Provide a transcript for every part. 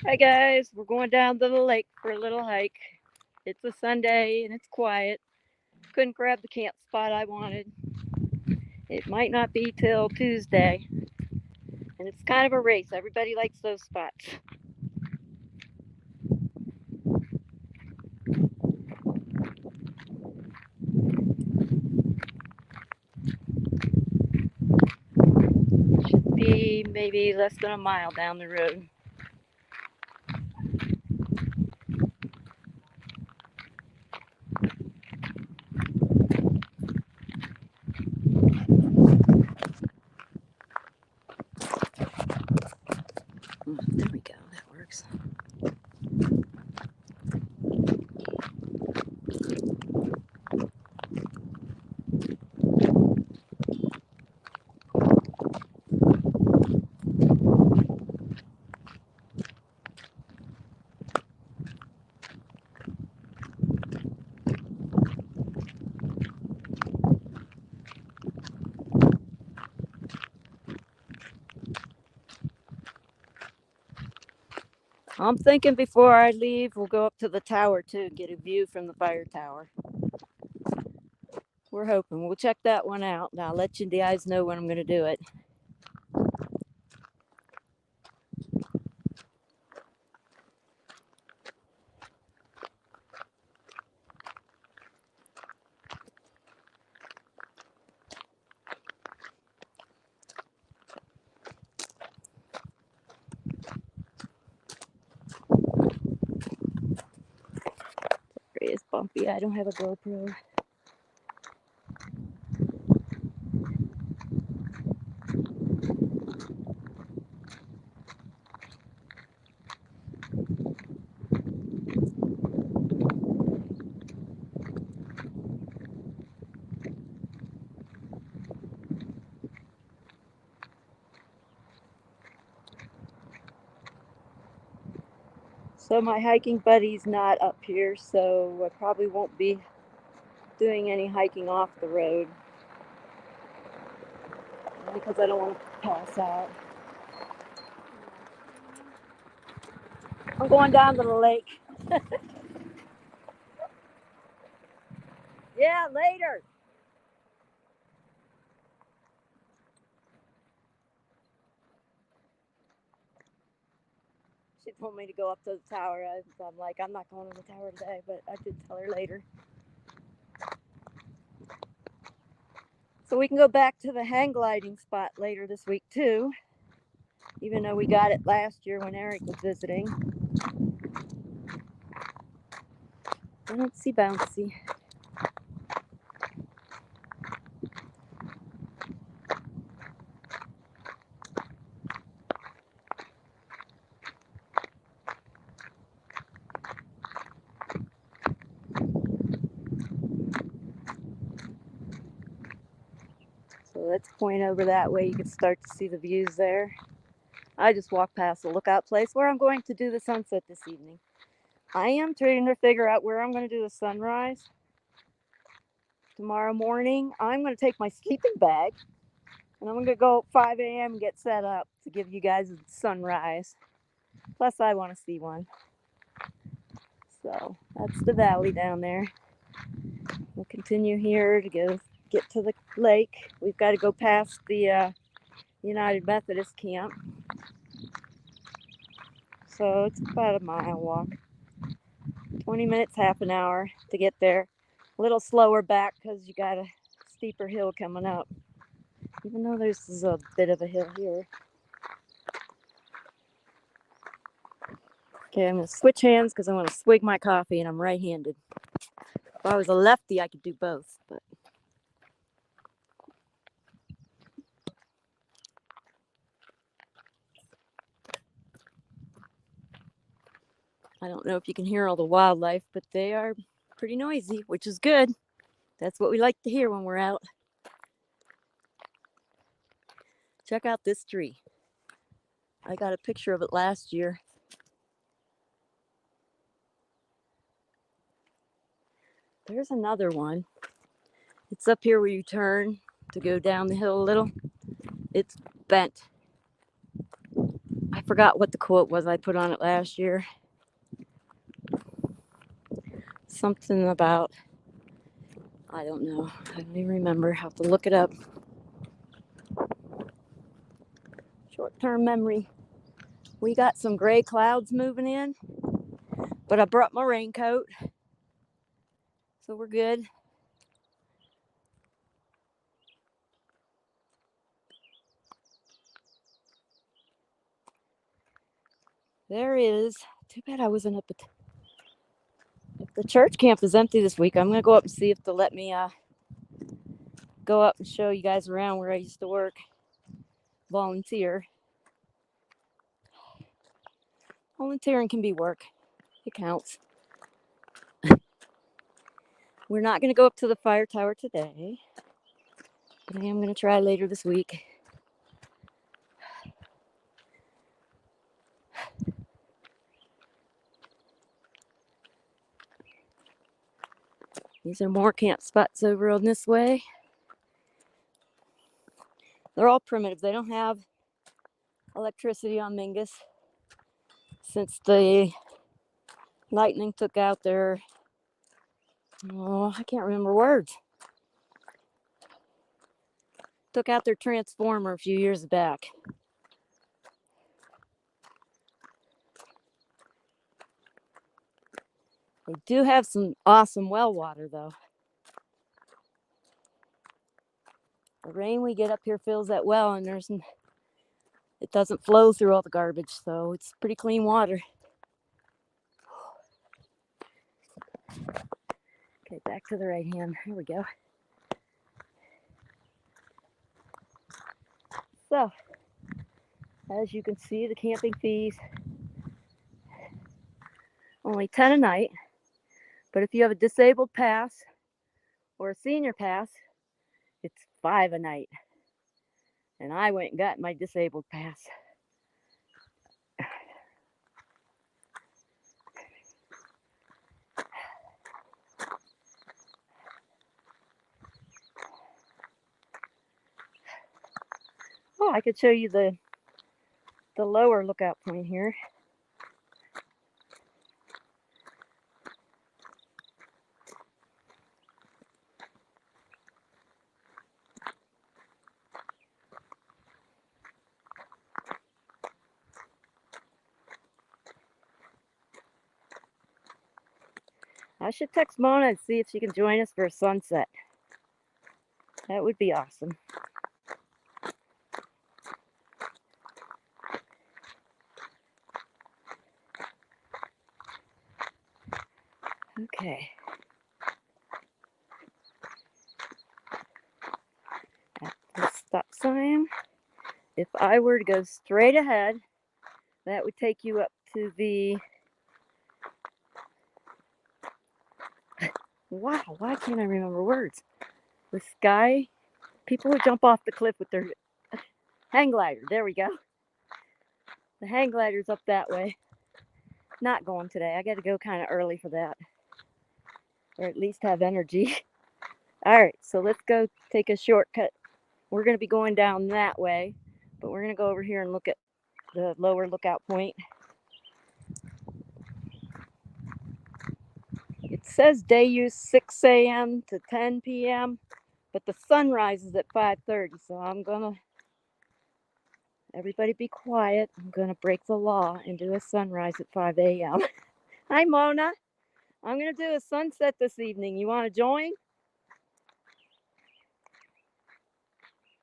Hi guys, we're going down to the lake for a little hike. It's a Sunday and it's quiet. Couldn't grab the camp spot I wanted. It might not be till Tuesday, and it's kind of a race. Everybody likes those spots. Should be maybe less than a mile down the road. There we go. That works. I'm thinking before I leave, we'll go up to the tower too and get a view from the fire tower. We're hoping. We'll check that one out, and I'll let you guys know when I'm going to do it. It's bumpy. I don't have a GoPro. So my hiking buddy's not up here, so I probably won't be doing any hiking off the road because I don't want to pass out. I'm going down to the lake. Yeah, later. She told me to go up to the tower. I'm like, I'm not going to the tower today, but I did tell her later. So we can go back to the hang gliding spot later this week too, even though we got it last year when Eric was visiting. Bouncy, bouncy. So let's point over that way. You can start to see the views there. I just walked past the lookout place where I'm going to do the sunset this evening. I am trying to figure out where I'm going to do the sunrise. Tomorrow morning, I'm going to take my sleeping bag and I'm going to go at 5 a.m. and get set up to give you guys a sunrise. Plus, I want to see one. So that's the valley down there. We'll continue here to get to the lake. We've got to go past the United Methodist camp. So it's about a mile walk. 20 minutes, half an hour to get there. A little slower back because you got a steeper hill coming up. Even though there's a bit of a hill here. Okay, I'm going to switch hands because I want to swig my coffee and I'm right-handed. If I was a lefty, I could do both, but I don't know if you can hear all the wildlife, but they are pretty noisy, which is good. That's what we like to hear when we're out. Check out this tree. I got a picture of it last year. There's another one. It's up here where you turn to go down the hill a little. It's bent. I forgot what the quote was I put on it last year. Something about, I don't know. I don't even remember. Have to look it up. Short-term memory. We got some gray clouds moving in, but I brought my raincoat, so we're good. There is. Too bad I wasn't up at the church camp is empty this week. I'm gonna go up and see if they'll let me go up and show you guys around where I used to work. Volunteer. Volunteering can be work. It counts. We're not gonna go up to the fire tower today, but I am gonna try later this week. These are more camp spots over on this way. They're all primitive. They don't have electricity on Mingus since the lightning took out their, I can't remember words. Took out their transformer a few years back. They do have some awesome well water though. The rain we get up here fills that well, and it doesn't flow through all the garbage, so it's pretty clean water. Okay, back to the right hand. Here we go. So, as you can see, the camping fees only 10 a night, but if you have a disabled pass or a senior pass, it's 5 a night. And I went and got my disabled pass. Oh, I could show you the lower lookout point here. I should text Mona and see if she can join us for a sunset. That would be awesome. Okay. At the stop sign, if I were to go straight ahead, that would take you up to the... Wow, why can't I remember words? The sky, people who jump off the cliff with their hang glider. There we go. The hang glider's up that way. Not going today. I got to go kind of early for that, or at least have energy. All right, so let's go take a shortcut. We're going to be going down that way, but we're going to go over here and look at the lower lookout point. It says day use 6 a.m. to 10 p.m., but the sun rises at 5:30, so I'm going to, everybody be quiet. I'm going to break the law and do a sunrise at 5 a.m. Hi, Mona. I'm going to do a sunset this evening. You want to join?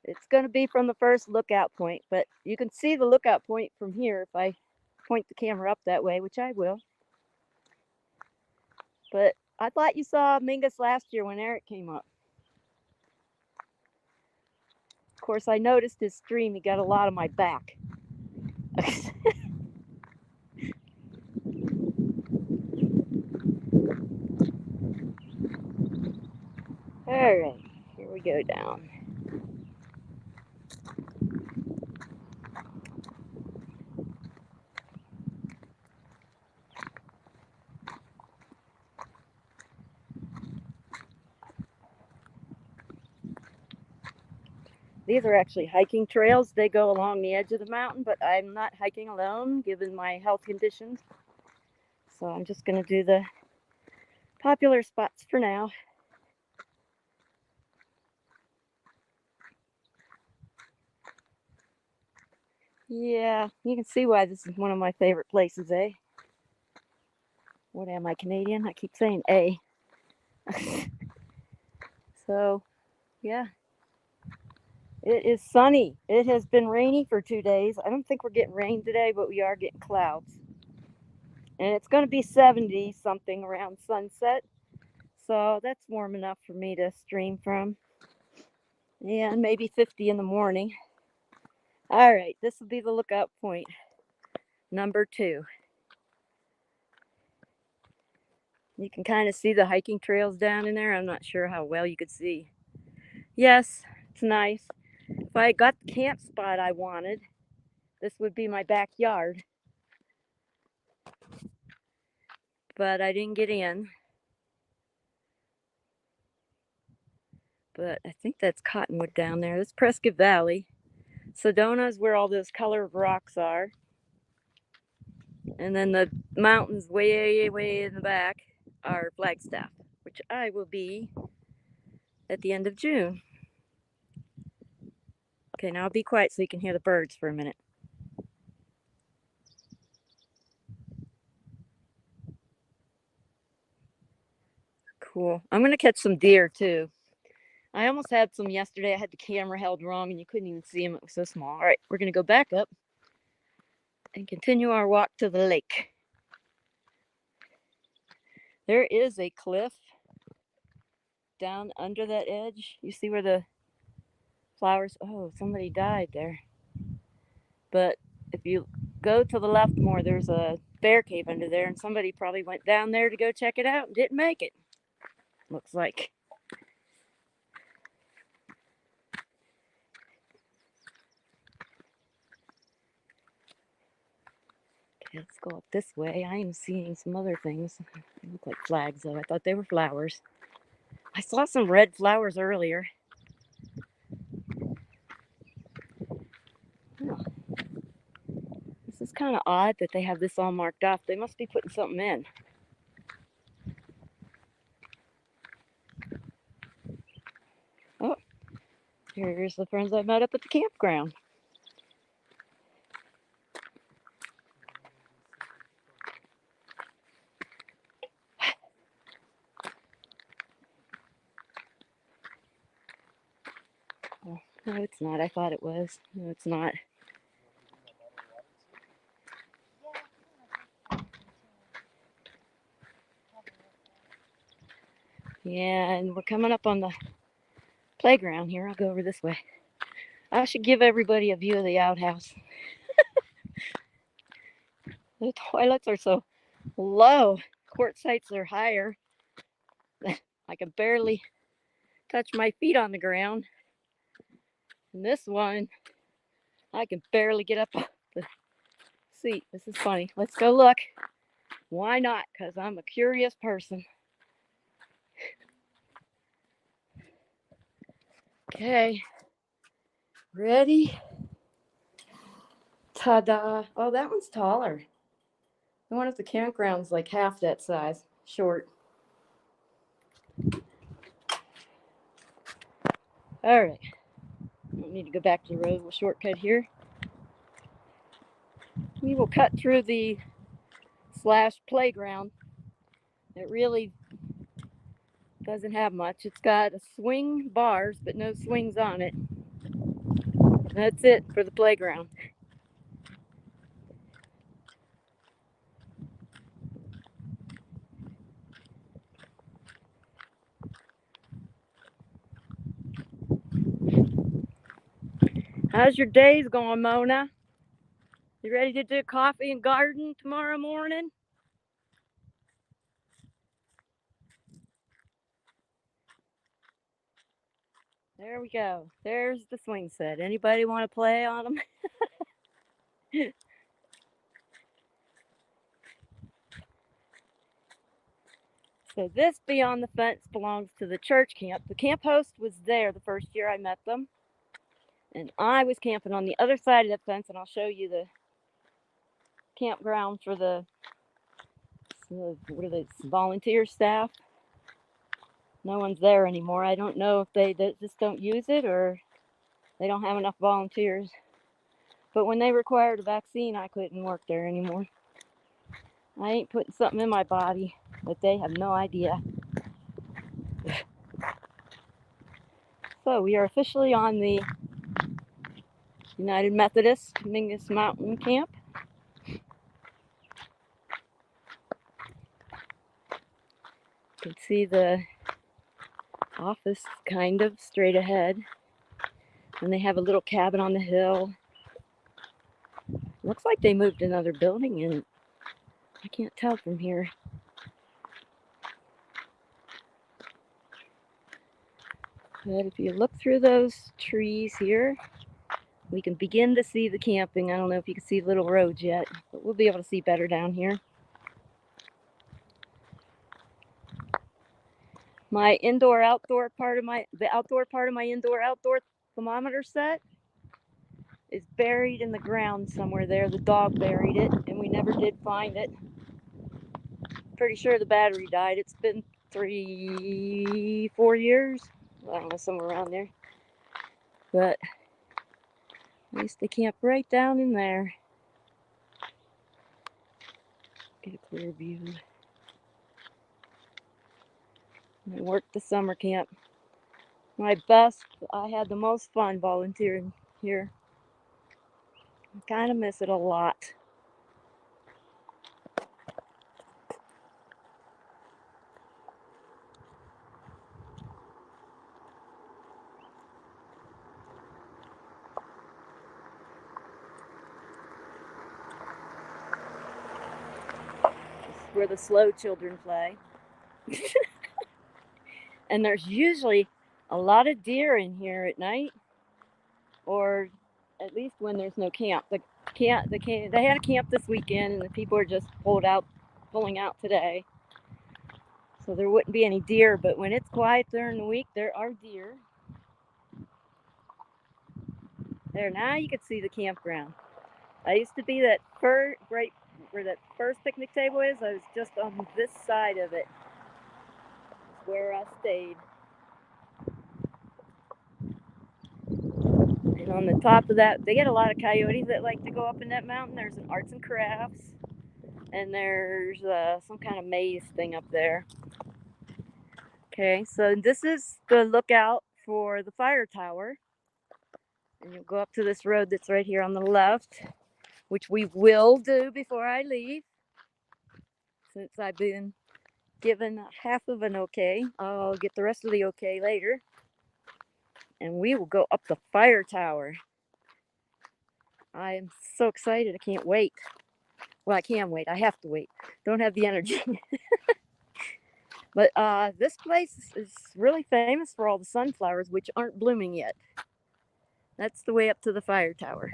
It's going to be from the first lookout point, but you can see the lookout point from here if I point the camera up that way, which I will. But I thought you saw Mingus last year when Eric came up. Of course, I noticed his stream. He got a lot of my back. All right, here we go down. These are actually hiking trails. They go along the edge of the mountain, but I'm not hiking alone given my health conditions. So I'm just going to do the popular spots for now. Yeah, you can see why this is one of my favorite places, eh? What am I, Canadian? I keep saying A. So, yeah, it is sunny. It has been rainy for 2 days. I don't think we're getting rain today, but we are getting clouds. And it's going to be 70 something around sunset. So that's warm enough for me to stream from. And maybe 50 in the morning. All right, this will be the lookout point number 2. You can kind of see the hiking trails down in there. I'm not sure how well you could see. Yes, it's nice. If I got the camp spot I wanted, this would be my backyard. But I didn't get in. But I think that's Cottonwood down there. That's Prescott Valley. Sedona is where all those colored rocks are. And then the mountains way, way in the back are Flagstaff, which I will be at the end of June. Okay, now I'll be quiet so you can hear the birds for a minute. Cool. I'm going to catch some deer too. I almost had some yesterday. I had the camera held wrong and you couldn't even see them. It was so small. All right, we're going to go back up and continue our walk to the lake. There is a cliff down under that edge. You see where the flowers, oh, somebody died there. But if you go to the left more, there's a bear cave under there, and somebody probably went down there to go check it out and didn't make it. Looks like. Okay, let's go up this way. I am seeing some other things. They look like flags, though. I thought they were flowers. I saw some red flowers earlier. Oh. This is kind of odd that they have this all marked off. They must be putting something in. Oh, here's the friends I met up at the campground. Oh, no, it's not. I thought it was. No, it's not. Yeah, and we're coming up on the playground here. I'll go over this way. I should give everybody a view of the outhouse. The toilets are so low. Quartzites are higher. I can barely touch my feet on the ground. And this one, I can barely get up off the seat. This is funny. Let's go look. Why not? Because I'm a curious person. Okay. Ready? Ta-da. Oh, that one's taller. The one at the campground's like half that size. Short. All right. I don't need to go back to the road. We'll shortcut here. We will cut through the / playground. It really doesn't have much. It's got a swing bars, but no swings on it. That's it for the playground. How's your days going, Mona? You ready to do coffee and garden tomorrow morning? There we go. There's the swing set. Anybody want to play on them? So this beyond the fence belongs to the church camp. The camp host was there the first year I met them. And I was camping on the other side of that fence, and I'll show you the campground for the what are they, volunteer staff. No one's there anymore. I don't know if they just don't use it or they don't have enough volunteers. But when they required a vaccine, I couldn't work there anymore. I ain't putting something in my body that they have no idea. So we are officially on the United Methodist Mingus Mountain Camp. You can see the office kind of straight ahead. And they have a little cabin on the hill. Looks like they moved another building, and I can't tell from here. But if you look through those trees here, we can begin to see the camping. I don't know if you can see little roads yet, but we'll be able to see better down here. My indoor-outdoor part of the outdoor part of my indoor-outdoor thermometer set is buried in the ground somewhere there. The dog buried it, and we never did find it. Pretty sure the battery died. It's been 3-4 years. I don't know, somewhere around there. But I used to camp right down in there. Get a clear view. I worked the summer camp. I had the most fun volunteering here. I kind of miss it a lot. This is where the slow children play. And there's usually a lot of deer in here at night, or at least when there's no camp. They had a camp this weekend, and the people are just pulling out today. So there wouldn't be any deer, but when it's quiet during the week, there are deer. There, now you can see the campground. I used to be right where that first picnic table is. I was just on this side of it. That's where I stayed. And on the top of that, they get a lot of coyotes that like to go up in that mountain. There's an arts and crafts, and there's some kind of maze thing up there. Okay, so this is the lookout for the fire tower. And you'll go up to this road that's right here on the left, which we will do before I leave, since I've been given half of an okay. I'll get the rest of the okay later. And we will go up the fire tower. I am so excited. I can't wait. Well, I can wait. I have to wait. Don't have the energy. But this place is really famous for all the sunflowers, which aren't blooming yet. That's the way up to the fire tower.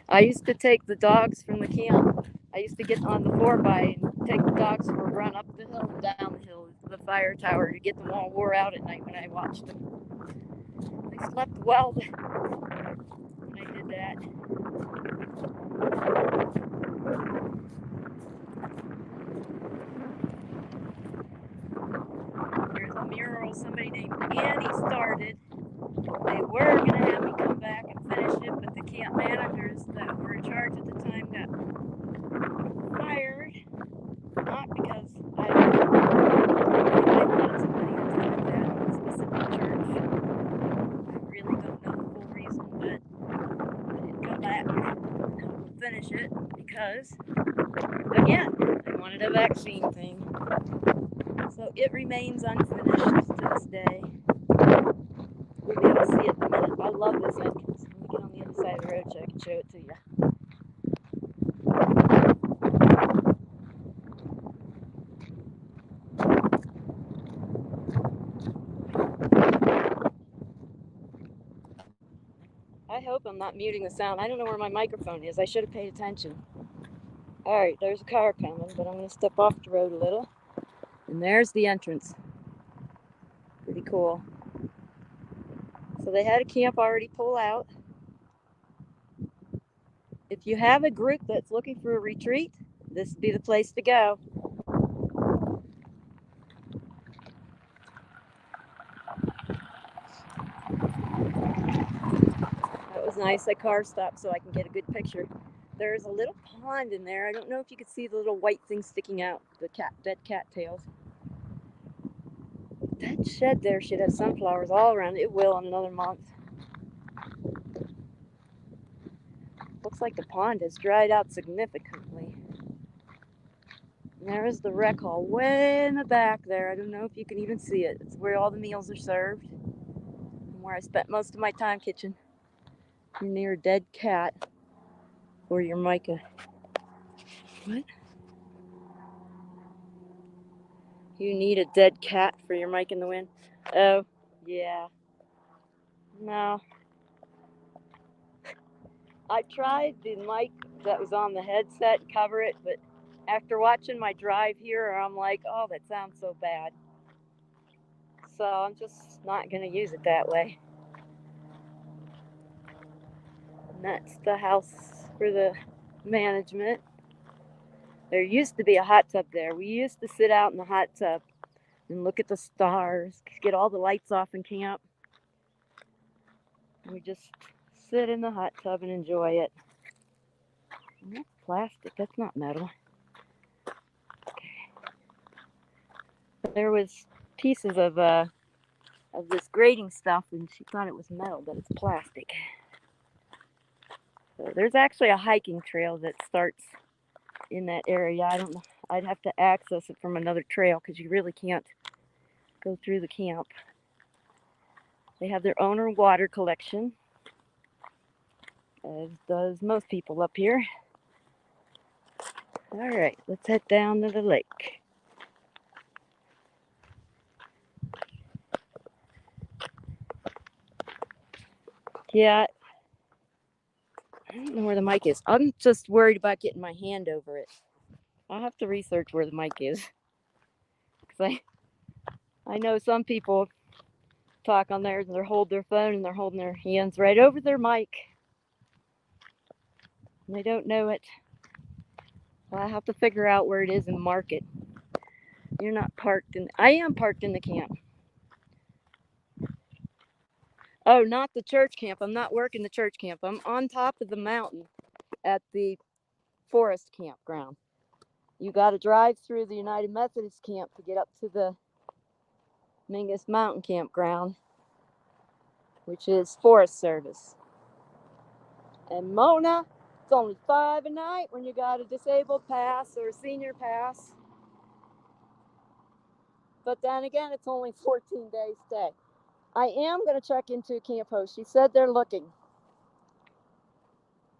I used to take the dogs from the camp. I used to get on the 4x and take the dogs for a run up the hill and down the hill to the fire tower to get them all wore out at night when I watched them. I slept well when I did that. There's a mural somebody named Annie started. They were going to have me come back and finish it, but the camp managers that were in charge at the time got fired. Not because I wanted somebody to do that specific church. I really don't know the full reason, but I didn't come back and finish it because, again, I wanted a vaccine thing. So it remains unfinished to this day. We'll be able to see it in a minute. I love this entrance. Let me get on the other side of the road so I can show it to you. I hope I'm not muting the sound. I don't know where my microphone is. I should have paid attention. Alright, there's a car coming, but I'm going to step off the road a little. And there's the entrance. Pretty cool. So they had a camp already pull out. If you have a group that's looking for a retreat, this would be the place to go. That was nice. The car stopped so I can get a good picture. There's a little pond in there. I don't know if you could see the little white thing sticking out, the dead cattails. That shed there should have sunflowers all around it. It will in another month. Looks like the pond has dried out significantly. And there's the rec hall way in the back there. I don't know if you can even see it. It's where all the meals are served and where I spent most of my time kitchen. You're near a dead cat or your mica. What? You need a dead cat for your mic in the wind? Oh, yeah. No. I tried the mic that was on the headset, cover it, but after watching my drive here, I'm like, oh, that sounds so bad. So I'm just not going to use it that way. And that's the house for the management. There used to be a hot tub there. We used to sit out in the hot tub and look at the stars, get all the lights off in camp. And we just sit in the hot tub and enjoy it. And that's plastic, that's not metal. Okay. There was pieces of this grating stuff and she thought it was metal, but it's plastic. So there's actually a hiking trail that starts in that area. I don't know. I'd have to access it from another trail because you really can't go through the camp. They have their own water collection, as does most people up here. All right, let's head down to the lake. Yeah, I don't know where the mic is. I'm just worried about getting my hand over it. I'll have to research where the mic is. Because I know some people talk on theirs and they hold their phone and they're holding their hands right over their mic. And they don't know it. Well, I have to figure out where it is and mark it. You're not parked in. I am parked in the camp. Oh, not the church camp. I'm not working the church camp. I'm on top of the mountain at the forest campground. You got to drive through the United Methodist camp to get up to the Mingus Mountain campground, which is Forest Service. And Mona, it's only $5 a night when you got a disabled pass or a senior pass. But then again, it's only 14 days stay. I am going to check into a camp host. She said they're looking.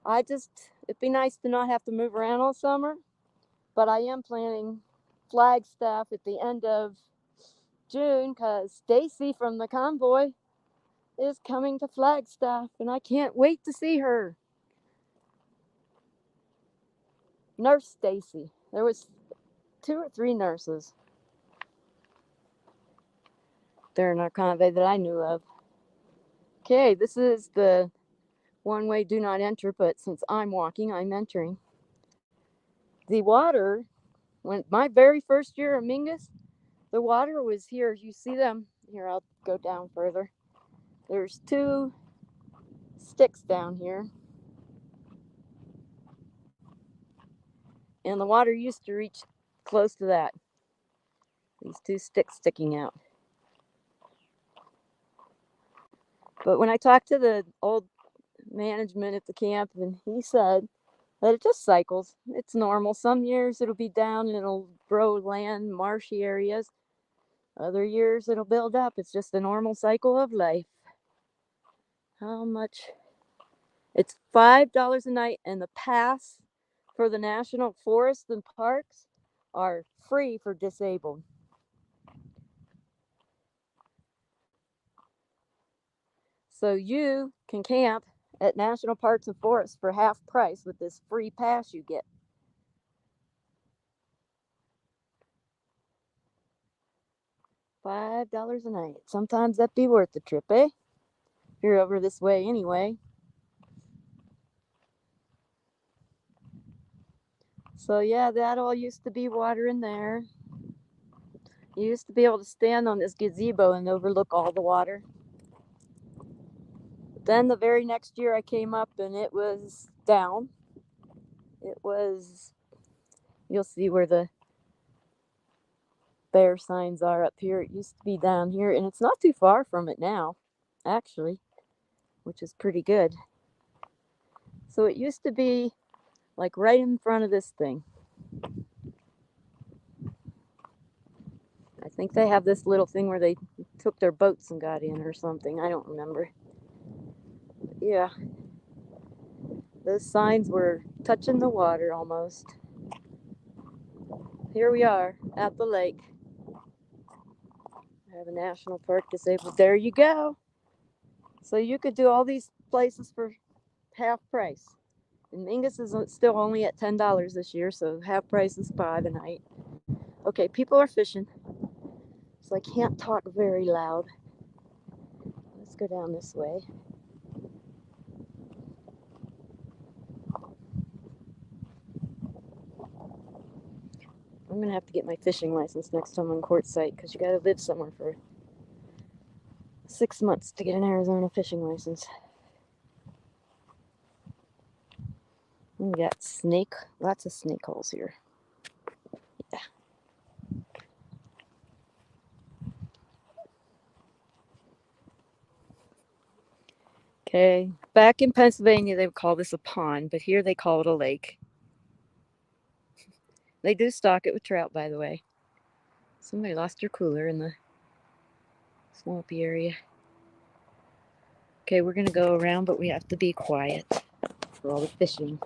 It'd be nice to not have to move around all summer, but I am planning Flagstaff at the end of June because Stacy from the convoy is coming to Flagstaff and I can't wait to see her. Nurse Stacy. There was 2 or 3 nurses during our convoy that I knew of. Okay, this is the one-way do not enter, but since I'm walking, I'm entering. The water, when my very first year of Mingus, the water was here. You see them? Here, I'll go down further. There's 2 sticks down here. And the water used to reach close to that. These 2 sticks sticking out. But when I talked to the old management at the camp, and he said that it just cycles. It's normal. Some years it'll be down and it'll grow land, marshy areas. Other years it'll build up. It's just a normal cycle of life. How much? It's $5 a night, and the pass for the national forests and parks are free for disabled. So you can camp at national parks and forests for half price with this free pass you get. $5 a night. Sometimes that'd be worth the trip, eh? You're over this way anyway. So yeah, that all used to be water in there. You used to be able to stand on this gazebo and overlook all the water. Then the very next year I came up and it was down. It was, you'll see where the bear signs are up here. It used to be down here, and it's not too far from it now, actually, which is pretty good. So it used to be like right in front of this thing. I think they have this little thing where they took their boats and got in or something. I don't remember. But yeah, those signs were touching the water almost. Here we are at the lake. I have a national park disabled. There you go. So you could do all these places for half price. And Mingus is still only at $10 this year, so half price is $5 a night. Okay, people are fishing, so I can't talk very loud. Let's go down this way. I'm gonna have to get my fishing license next time on quartzsite because you gotta live somewhere for 6 months to get an Arizona fishing license. We got lots of snake holes here. Yeah. Okay, back in Pennsylvania they would call this a pond, but here they call it a lake. They do stock it with trout, by the way. Somebody lost their cooler in the swampy area. Okay, we're gonna go around, but we have to be quiet for all the fishing.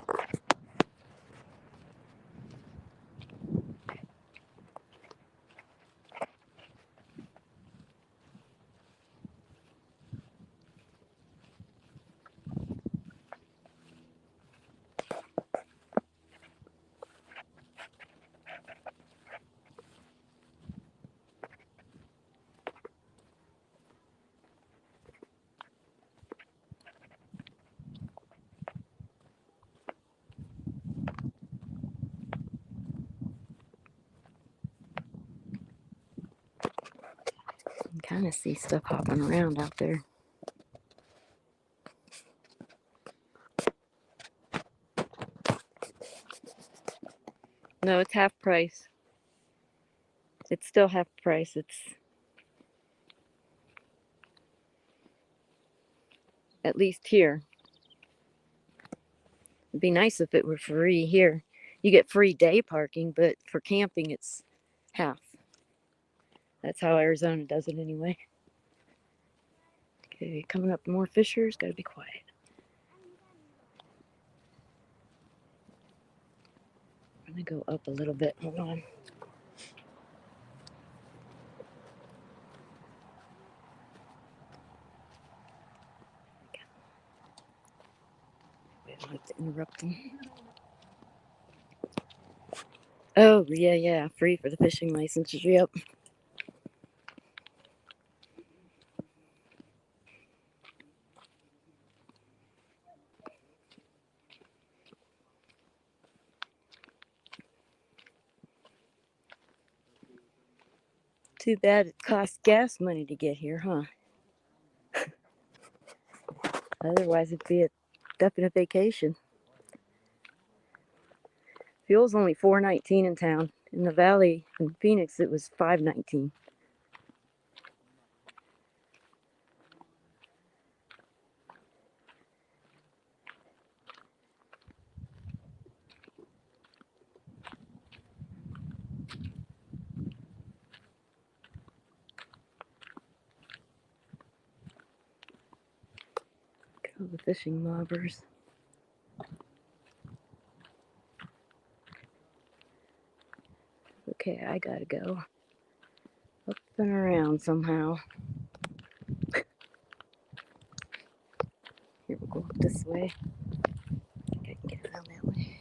You can kind of see stuff hopping around out there. No, it's half price. It's still half price. It's at least here. It'd be nice if it were free here. You get free day parking, but for camping, it's half. That's how Arizona does it anyway. Okay, coming up more fishers. Gotta be quiet. I'm gonna go up a little bit. Hold on. I don't have to interrupt them. Oh, yeah, free for the fishing licenses. Yep. Too bad it costs gas money to get here, huh? Otherwise, it'd be a definite vacation. Fuel's only $4.19 in town. In the valley in Phoenix, it was $5.19. All the fishing mobbers. Okay, I gotta go up and around somehow. Here, we'll go up this way. I think I can get around that way.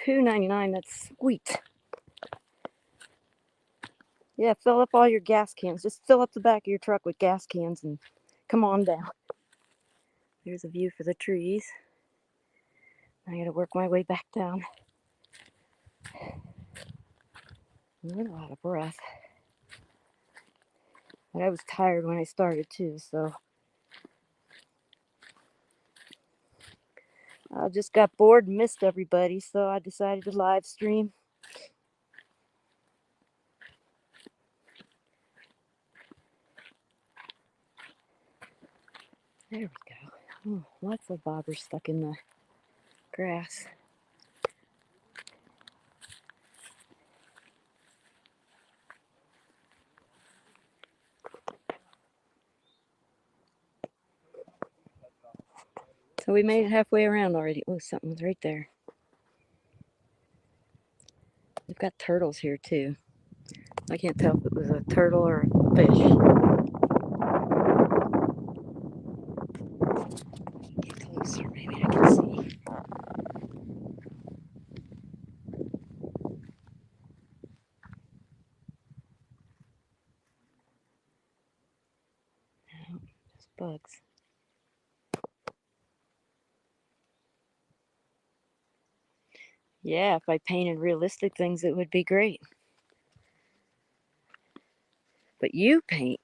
$2.99. That's sweet. Yeah, fill up all your gas cans. Just fill up the back of your truck with gas cans and come on down. There's a view for the trees. I gotta work my way back down. I'm out of breath. But I was tired when I started too, so I just got bored and missed everybody, so I decided to live stream. There we go. Oh, lots of bobbers stuck in the grass. So we made it halfway around already. Oh, something was right there. We've got turtles here too. I can't tell if it was a turtle or a fish. Get closer, maybe I can see. No, just bugs. Yeah, if I painted realistic things, it would be great. But you paint.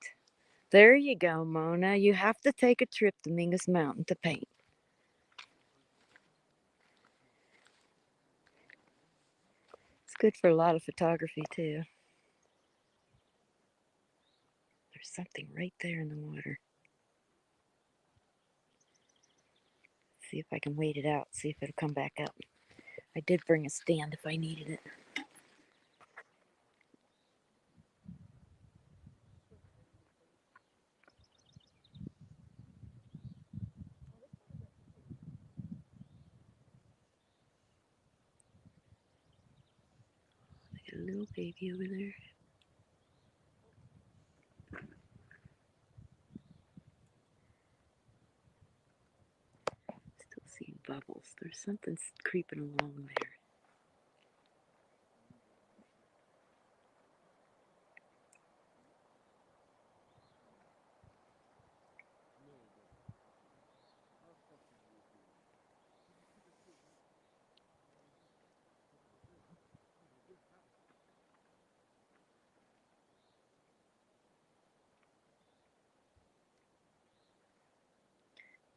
There you go, Mona. You have to take a trip to Mingus Mountain to paint. It's good for a lot of photography too. There's something right there in the water. See if I can wait it out, see if it'll come back up. I did bring a stand if I needed it. I got a little baby over there. Still seeing bubbles. There's something creeping along there.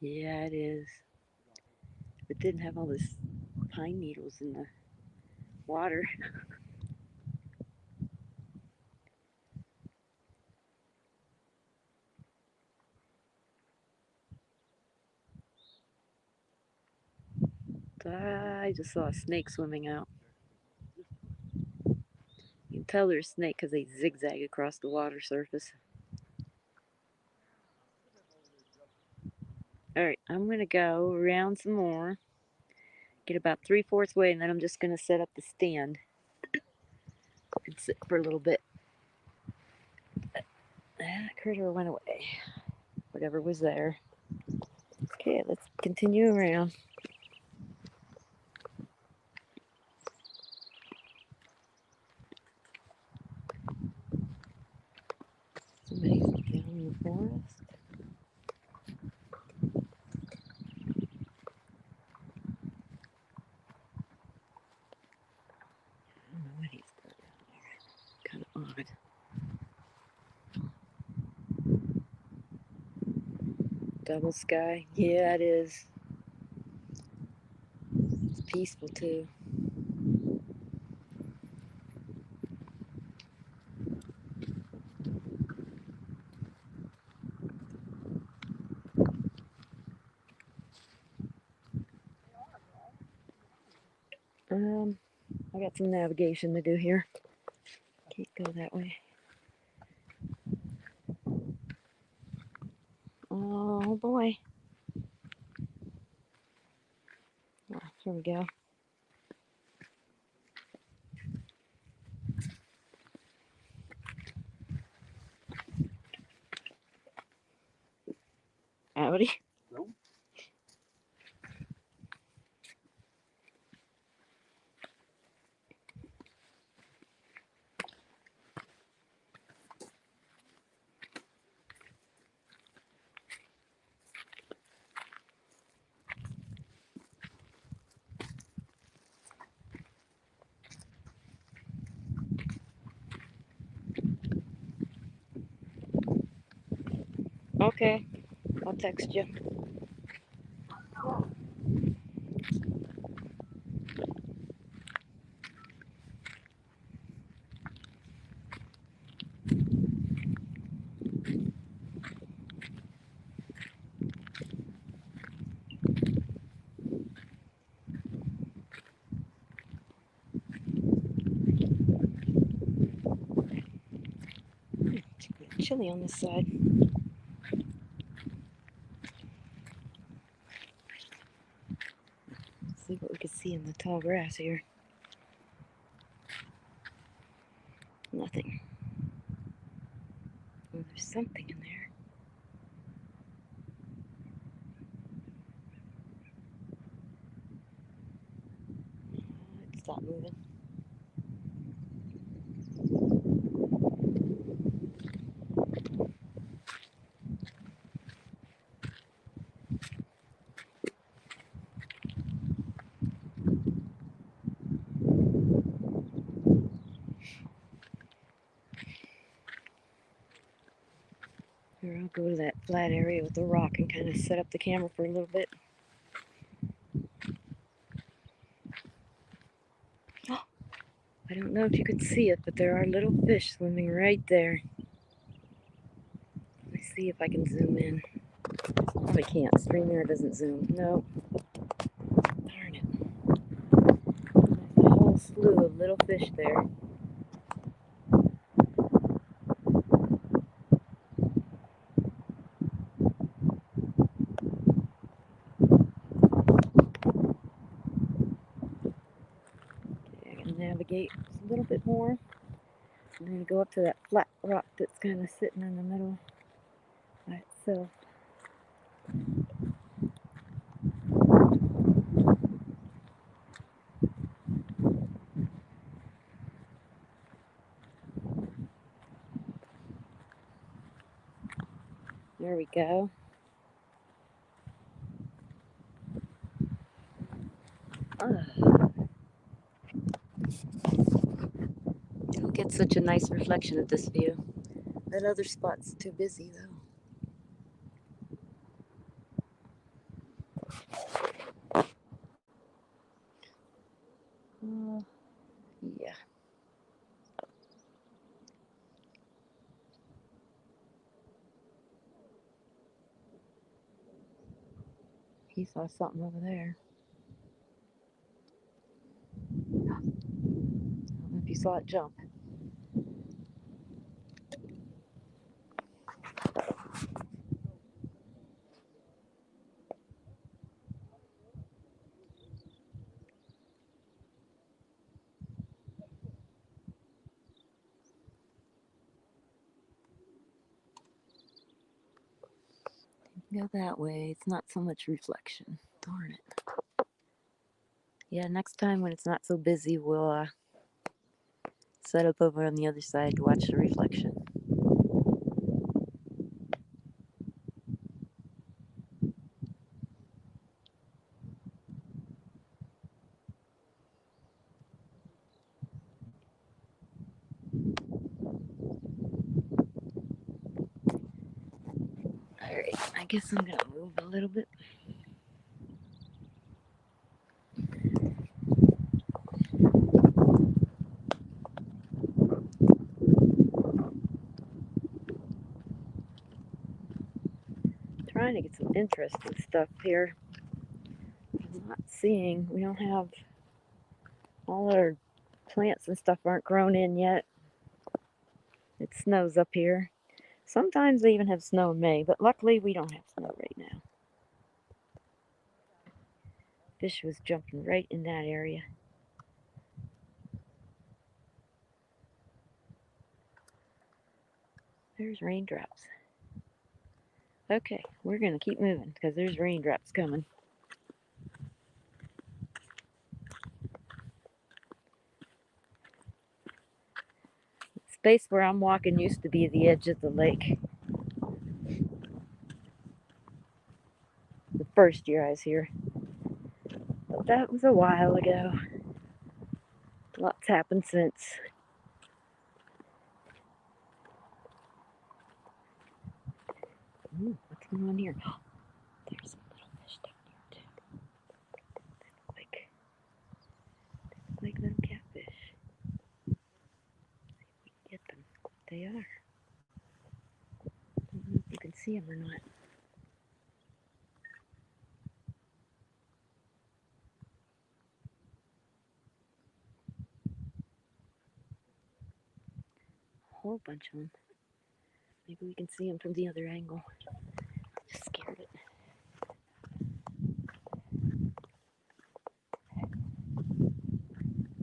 Yeah, it is. It didn't have all this pine needles in the water. I just saw a snake swimming out. You can tell they're a snake because they zigzag across the water surface. Alright, I'm going to go around some more. Get about 3/4 way, and then I'm just going to set up the stand and sit for a little bit. That critter went away. Whatever was there. Okay, let's continue around. Somebody's down in the forest. I don't know what he's doing down there. Kind of odd. Double sky. Yeah, it is. It's peaceful too. I got some navigation to do here. Can't go that way. Oh boy. Oh, here we go. Howdy. Okay, I'll text you. It's chilly on this side. Let's see what we can see in the tall grass here. Nothing. Oh, there's something in there. It stopped moving. Here, I'll go to that flat area with the rock and kind of set up the camera for a little bit. Oh, I don't know if you can see it, but there are little fish swimming right there. Let me see if I can zoom in. Probably can't. StreamYard doesn't zoom. No. Darn it. There's a whole slew of little fish there. Okay, I can navigate a little bit more. I'm going to go up to that flat rock that's kind of sitting in the middle by itself. There we go. Don't get such a nice reflection of this view. That other spot's too busy though. Yeah. He saw something over there. I don't know if you saw it jump. Go that way. It's not so much reflection. Darn it. Yeah, next time when it's not so busy, we'll set up over on the other side to watch the reflection. Alright, I guess I'm gonna move a little bit. Trying to get some interesting stuff here. I'm not seeing, we don't have, all our plants and stuff aren't grown in yet. It snows up here. Sometimes they even have snow in May, but luckily we don't have snow right now. Fish was jumping right in that area. There's raindrops. Okay, we're gonna keep moving because there's raindrops coming. The space where I'm walking used to be the edge of the lake. The first year I was here. But that was a while ago. Lots happened since. Ooh, what's going on here? There's some little fish down here too. Like little catfish. Get them. They are. I don't know if you can see them or not. A whole bunch of them. Maybe we can see them from the other angle. Just scared it.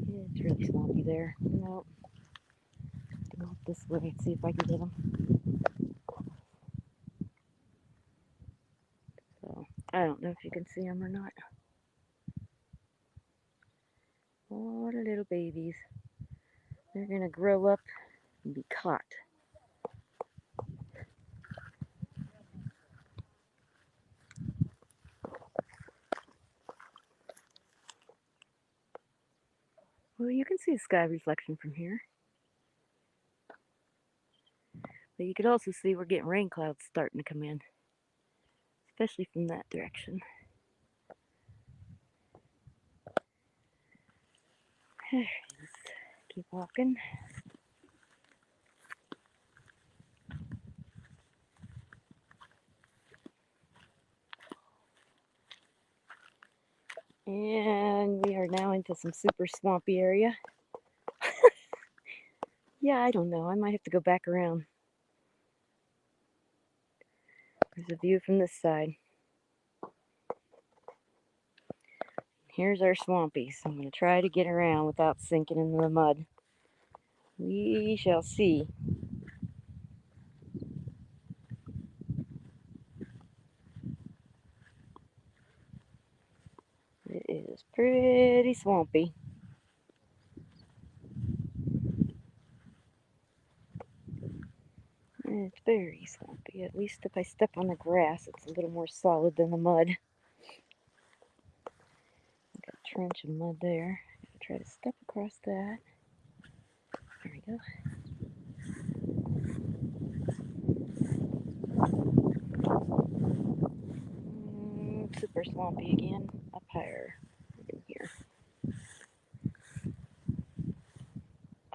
Yeah, it's really swampy there. Nope. Go up this way and see if I can get them. So, I don't know if you can see them or not. What a little babies. They're going to grow up and be caught. Well, you can see the sky reflection from here. But you could also see we're getting rain clouds starting to come in, especially from that direction. Let's keep walking. And we are now into some super swampy area. Yeah, I don't know. I might have to go back around. There's a view from this side. Here's our swampy, so I'm going to try to get around without sinking into the mud. We shall see. It is pretty swampy. It's very swampy. At least if I step on the grass, it's a little more solid than the mud. Got a trench of mud there. Gotta try to step across that. There we go. Super swampy again. Up higher in here.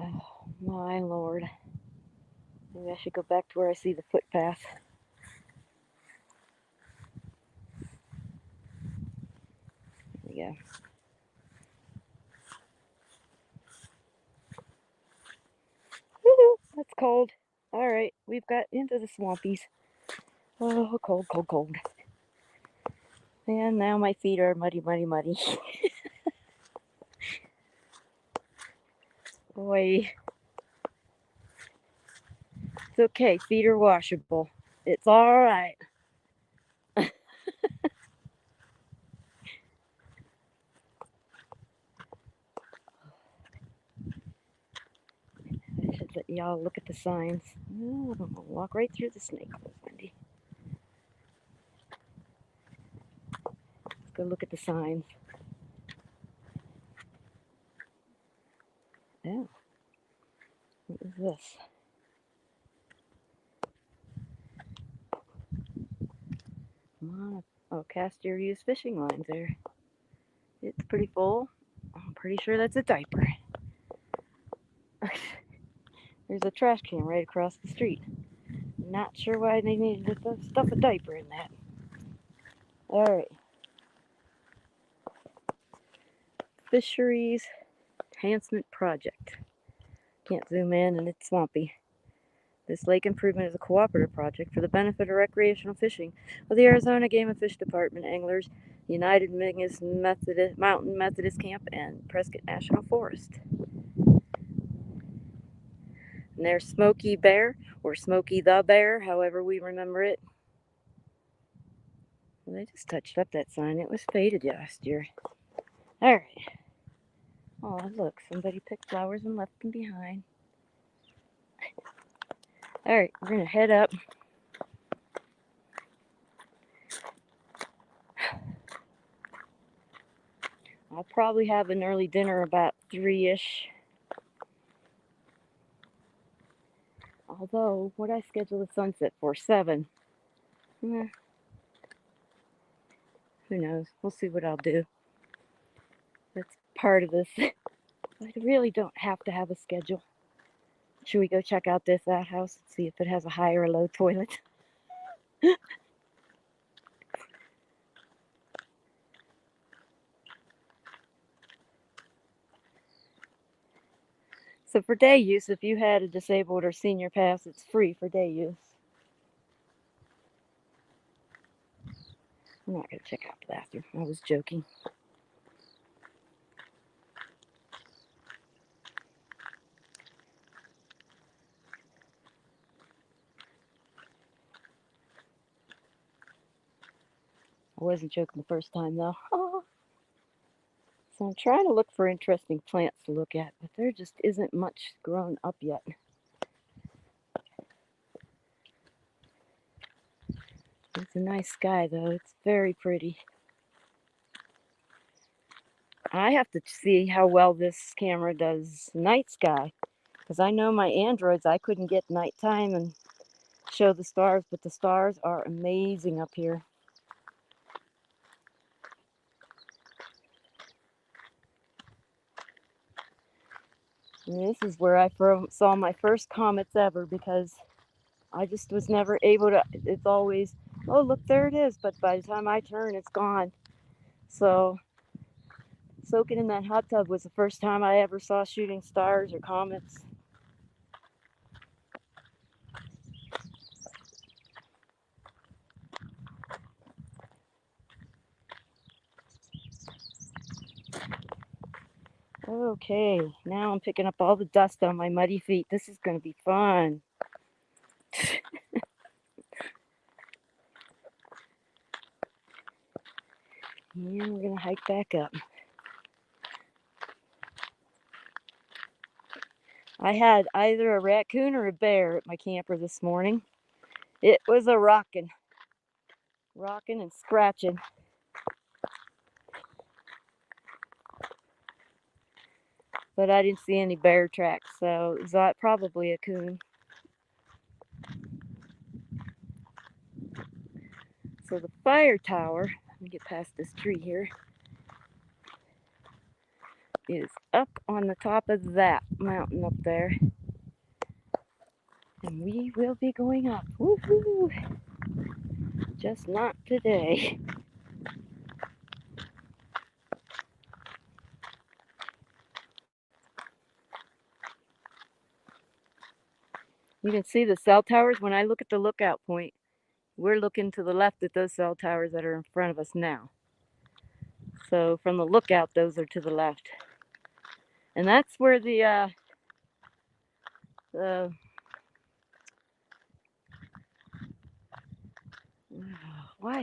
Oh my lord. Maybe I should go back to where I see the footpath. There we go. Woohoo! That's cold. Alright, we've got into the swampies. Oh, cold, cold, cold. And now my feet are muddy, muddy, muddy. Boy. It's okay, feet are washable. It's alright. I should let y'all look at the signs. Oh, I'm gonna walk right through the snake hole, Wendy. Let's go look at the signs. Oh, what is this? Oh, cast your used fishing lines there. It's pretty full. I'm pretty sure that's a diaper. There's a trash can right across the street. Not sure why they needed to stuff a diaper in that. Alright. Fisheries Enhancement Project. Can't zoom in and it's swampy. This lake improvement is a cooperative project for the benefit of recreational fishing of the Arizona Game and Fish Department, anglers, United Mingus Mountain Methodist Camp, and Prescott National Forest. And there's Smokey Bear, or Smokey the Bear, however we remember it. Well, they just touched up that sign. It was faded last year. Alright. Oh, look, somebody picked flowers and left them behind. Alright, we're going to head up. I'll probably have an early dinner about 3-ish. Although, what I scheduled the sunset for? 7. Eh, who knows? We'll see what I'll do. That's part of this. I really don't have to have a schedule. Should we go check out this outhouse and see if it has a high or a low toilet? So for day use, if you had a disabled or senior pass, it's free for day use. I'm not going to check out the bathroom. I was joking. I wasn't joking the first time though. So I'm trying to look for interesting plants to look at, but there just isn't much grown up yet. It's a nice sky though. It's very pretty. I have to see how well this camera does night sky, because I know my Androids, I couldn't get nighttime and show the stars, but the stars are amazing up here. And this is where I saw my first comets ever, because I just was never able to. It's always, oh, look, there it is. But by the time I turn, it's gone. So soaking in that hot tub was the first time I ever saw shooting stars or comets. Okay, now I'm picking up all the dust on my muddy feet. This is going to be fun. And we're going to hike back up. I had either a raccoon or a bear at my camper this morning. It was a rocking and scratching. But I didn't see any bear tracks, so it was probably a coon. So the fire tower, let me get past this tree here, is up on the top of that mountain up there. And we will be going up. Woohoo! Just not today. You can see the cell towers. When I look at the lookout point, we're looking to the left at those cell towers that are in front of us now. So from the lookout, those are to the left. And that's where the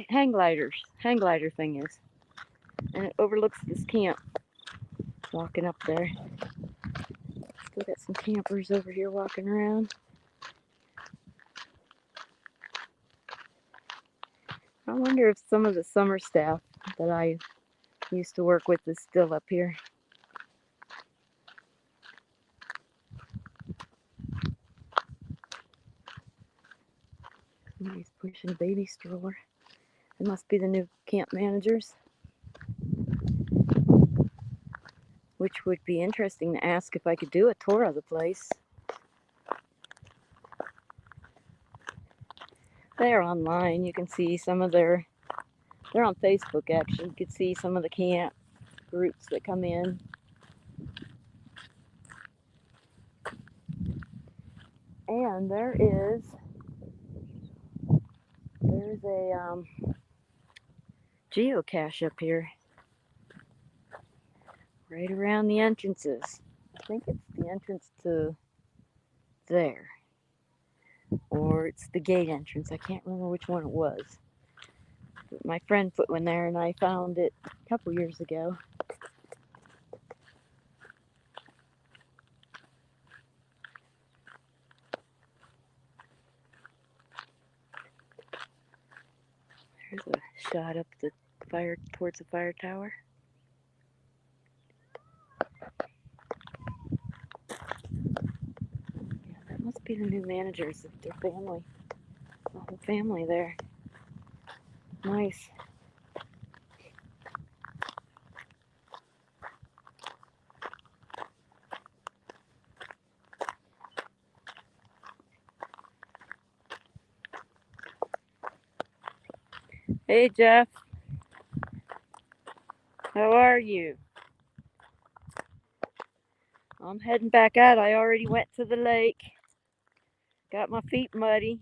hang glider thing is. And it overlooks this camp. Walking up there. Still got some campers over here walking around. I wonder if some of the summer staff that I used to work with is still up here. Somebody's pushing a baby stroller. It must be the new camp managers. Which would be interesting to ask if I could do a tour of the place. They're online. You can see some of they're on Facebook actually. You can see some of the camp groups that come in. And there's a geocache up here. Right around the entrances. I think it's the entrance to there. Or it's the gate entrance. I can't remember which one it was. But my friend put one there and I found it a couple years ago. There's a shot up the fire towards the fire tower. Yeah, that must be the new managers of their family. The whole family there. Nice. Hey Jeff, how are you? I'm heading back out. I already went to the lake. Got my feet muddy,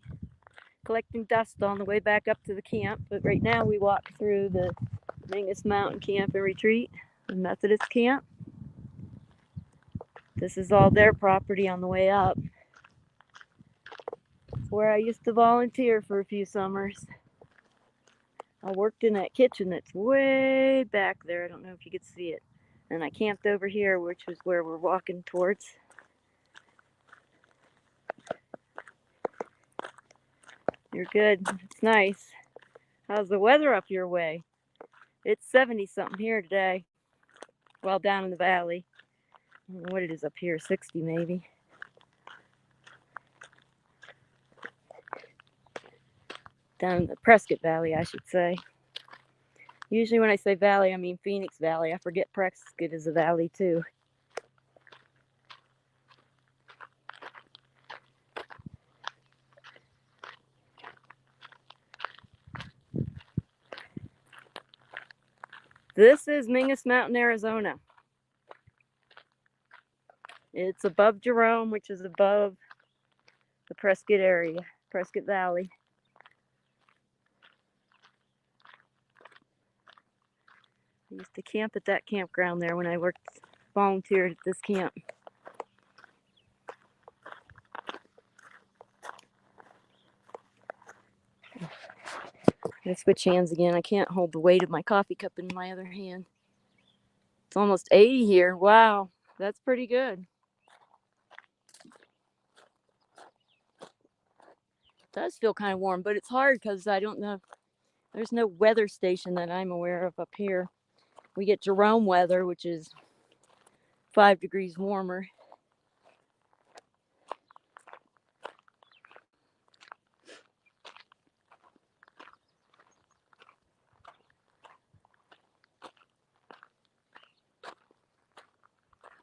collecting dust on the way back up to the camp. But right now we walk through the Mingus Mountain Camp and Retreat, the Methodist camp. This is all their property on the way up. It's where I used to volunteer for a few summers. I worked in that kitchen that's way back there. I don't know if you could see it. And I camped over here, which is where we're walking towards. You're good. It's nice. How's the weather up your way? It's 70 something here today. Well, down in the valley. I don't know what it is up here, 60 maybe. Down in the Prescott Valley, I should say. Usually when I say valley, I mean Phoenix Valley. I forget Prescott is a valley too. This is Mingus Mountain, Arizona. It's above Jerome, which is above the Prescott area, Prescott Valley. I used to camp at that campground there when I volunteered at this camp. I'm gonna switch hands again. I can't hold the weight of my coffee cup in my other hand. It's almost 80 here. Wow, that's pretty good. It does feel kind of warm, but it's hard because I don't know. There's no weather station that I'm aware of up here. We get Jerome weather, which is 5 degrees warmer.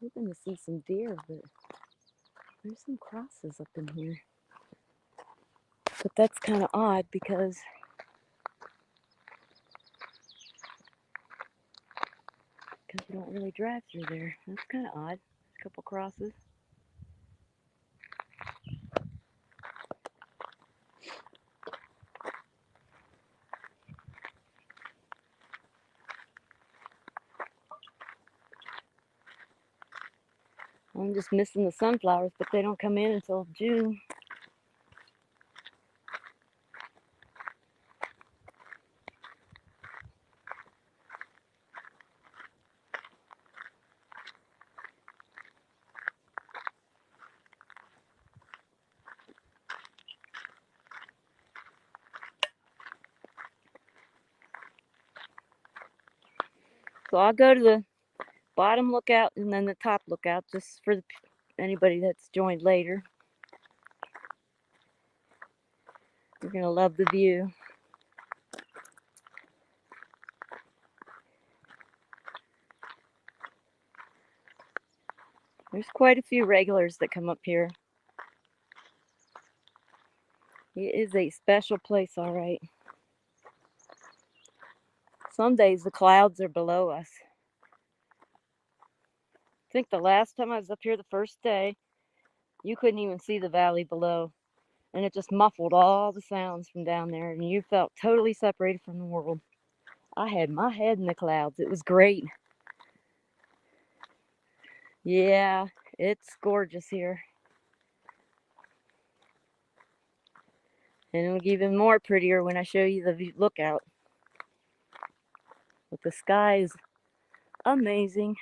I'm hoping to see some deer, but there's some crosses up in here. But that's kind of odd because you don't really drive through there. That's kind of odd. A couple crosses. I'm just missing the sunflowers, but they don't come in until June. So I'll go to the bottom lookout and then the top lookout just for anybody that's joined later. You're going to love the view. There's quite a few regulars that come up here. It is a special place, all right. Some days the clouds are below us. I think the last time I was up here the first day, you couldn't even see the valley below. And it just muffled all the sounds from down there. And you felt totally separated from the world. I had my head in the clouds. It was great. Yeah, it's gorgeous here. And it'll get even more prettier when I show you the lookout. But the sky is amazing.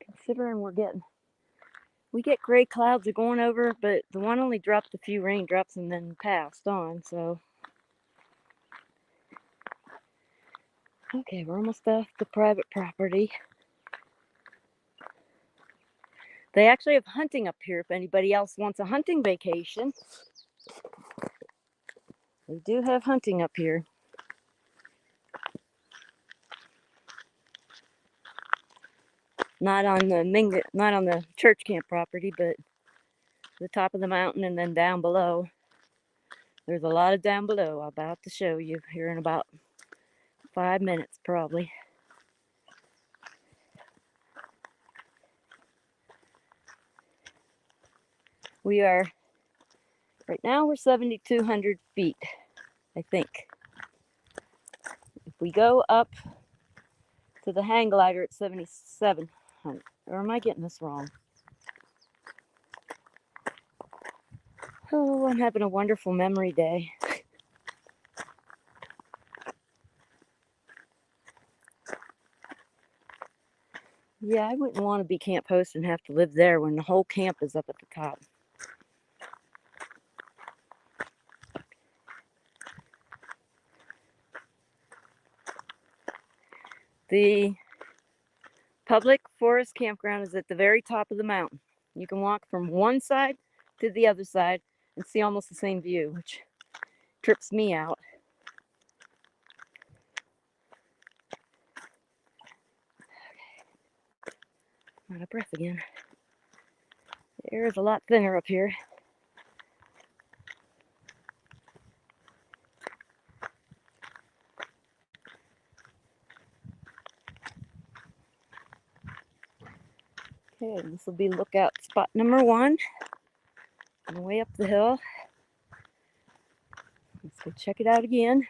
Considering we get gray clouds are going over, but the one only dropped a few raindrops and then passed on, so. Okay, we're almost off the private property. They actually have hunting up here if anybody else wants a hunting vacation. They do have hunting up here. Not on the church camp property, but the top of the mountain and then down below. There's a lot of down below. I'm about to show you here in about 5 minutes, probably. Right now we're 7,200 feet, I think. If we go up to the hang glider at 7,700, or am I getting this wrong? Oh, I'm having a wonderful memory day. Yeah, I wouldn't want to be camp host and have to live there when the whole camp is up at the top. The public forest campground is at the very top of the mountain. You can walk from one side to the other side and see almost the same view, which trips me out. I'm out of breath again. The air is a lot thinner up here. Okay, this will be lookout spot number 1. On the way up the hill. Let's go check it out again.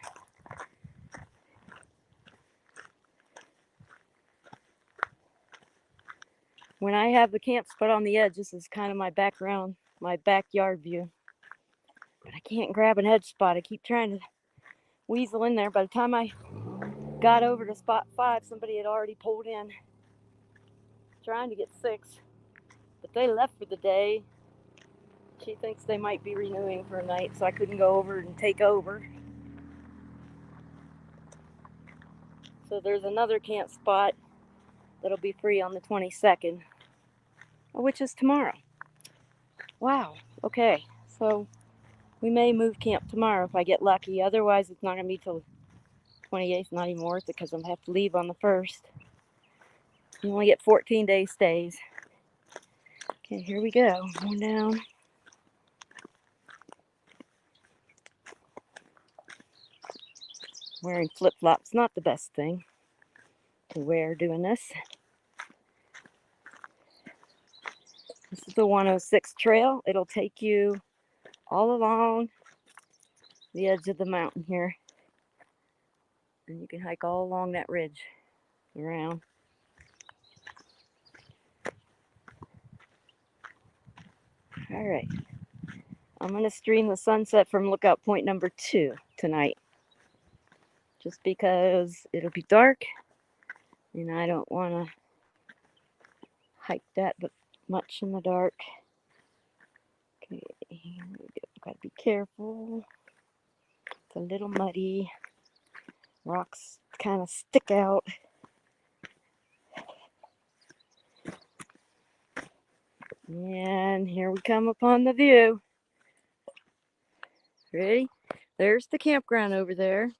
When I have the camp spot on the edge, this is kind of my background, my backyard view. But I can't grab an edge spot. I keep trying to weasel in there. By the time I got over to spot 5, somebody had already pulled in, trying to get 6. But they left for the day. She thinks they might be renewing for a night, so I couldn't go over and take over. So there's another camp spot that'll be free on the 22nd, which is tomorrow. Wow, okay, so we may move camp tomorrow if I get lucky. Otherwise, it's not going to be till 28th, not even worth it because I'm going to have to leave on the 1st. You only get 14-day stays. Okay, here we go. Going down. Wearing flip-flops, not the best thing to wear doing this. This is the 106 trail. It'll take you all along the edge of the mountain here. And you can hike all along that ridge around. All right. I'm going to stream the sunset from lookout point number 2 tonight. Just because it'll be dark and I don't want to hike that but much in the dark. Okay, gotta be careful. It's a little muddy. Rocks kind of stick out. And here we come upon the view. Ready? There's the campground over there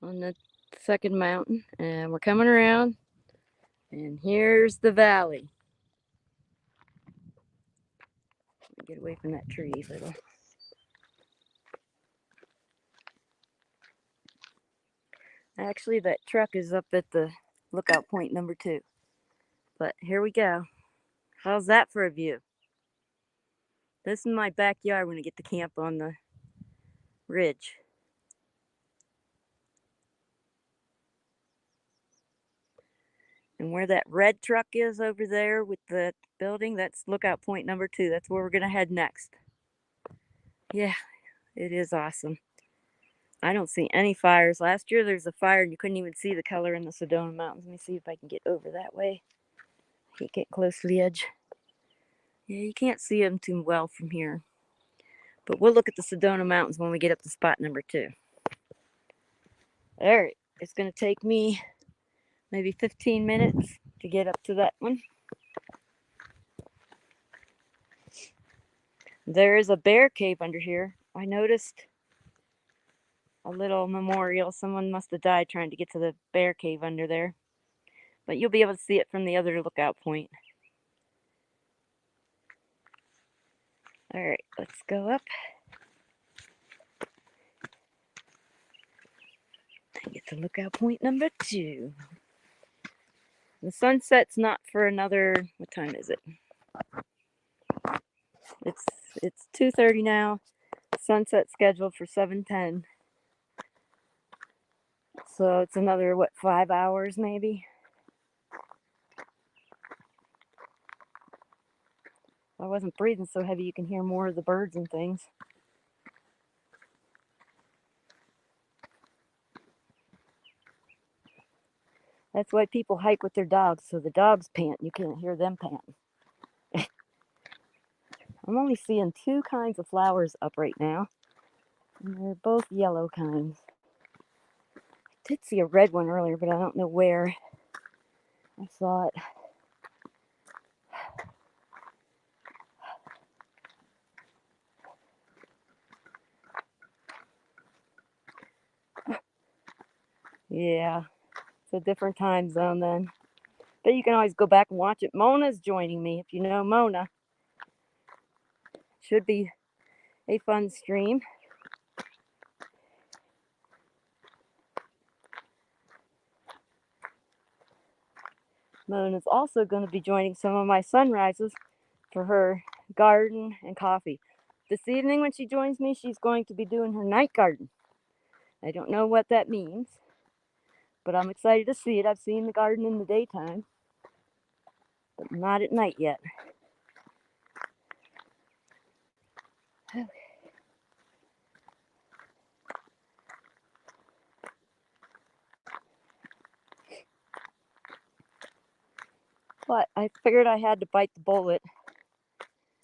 on the second mountain. And we're coming around. And here's the valley. Get away from that tree a little. Actually, that truck is up at the lookout point number 2. But here we go. How's that for a view? This is my backyard when I get to camp on the ridge. And where that red truck is over there with the building, that's lookout point number 2. That's where we're going to head next. Yeah, it is awesome. I don't see any fires. Last year there was a fire and you couldn't even see the color in the Sedona Mountains. Let me see if I can get over that way. I can't get close to the edge. Yeah, you can't see them too well from here. But we'll look at the Sedona Mountains when we get up to spot number 2. All right, it's going to take me maybe 15 minutes to get up to that one. There is a bear cave under here. I noticed a little memorial. Someone must have died trying to get to the bear cave under there. But you'll be able to see it from the other lookout point. Alright, let's go up. Get to lookout point number 2. The sunset's not for another, what time is it? It's 2:30 now. Sunset scheduled for 7:10. So it's another, 5 hours maybe? If I wasn't breathing so heavy, you can hear more of the birds and things. That's why people hike with their dogs, so the dogs pant. You can't hear them pant. I'm only seeing 2 kinds of flowers up right now, and they're both yellow kinds. I did see a red one earlier, but I don't know where I saw it. Yeah, it's a different time zone then. But you can always go back and watch it. Mona's joining me, if you know Mona. Should be a fun stream. Mona's also going to be joining some of my sunrises for her garden and coffee. This evening when she joins me, she's going to be doing her night garden. I don't know what that means, but I'm excited to see it. I've seen the garden in the daytime, but not at night yet. Okay. But I figured I had to bite the bullet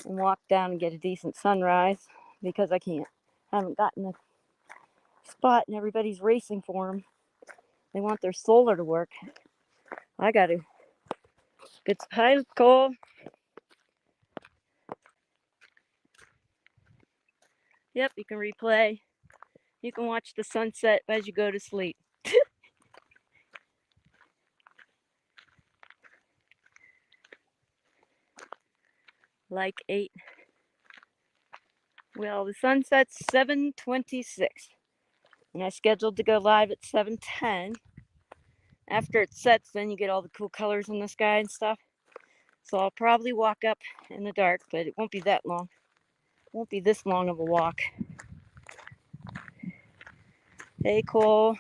and walk down and get a decent sunrise because haven't gotten a spot and everybody's racing for them. They want their solar to work. I got to. Hi, Cole. Yep, you can replay. You can watch the sunset as you go to sleep. Like 8. Well, the sunset's 7:26. And I scheduled to go live at 7:10. After it sets, then you get all the cool colors in the sky and stuff. So I'll probably walk up in the dark, but it won't be that long. It won't be this long of a walk. Hey, Cole.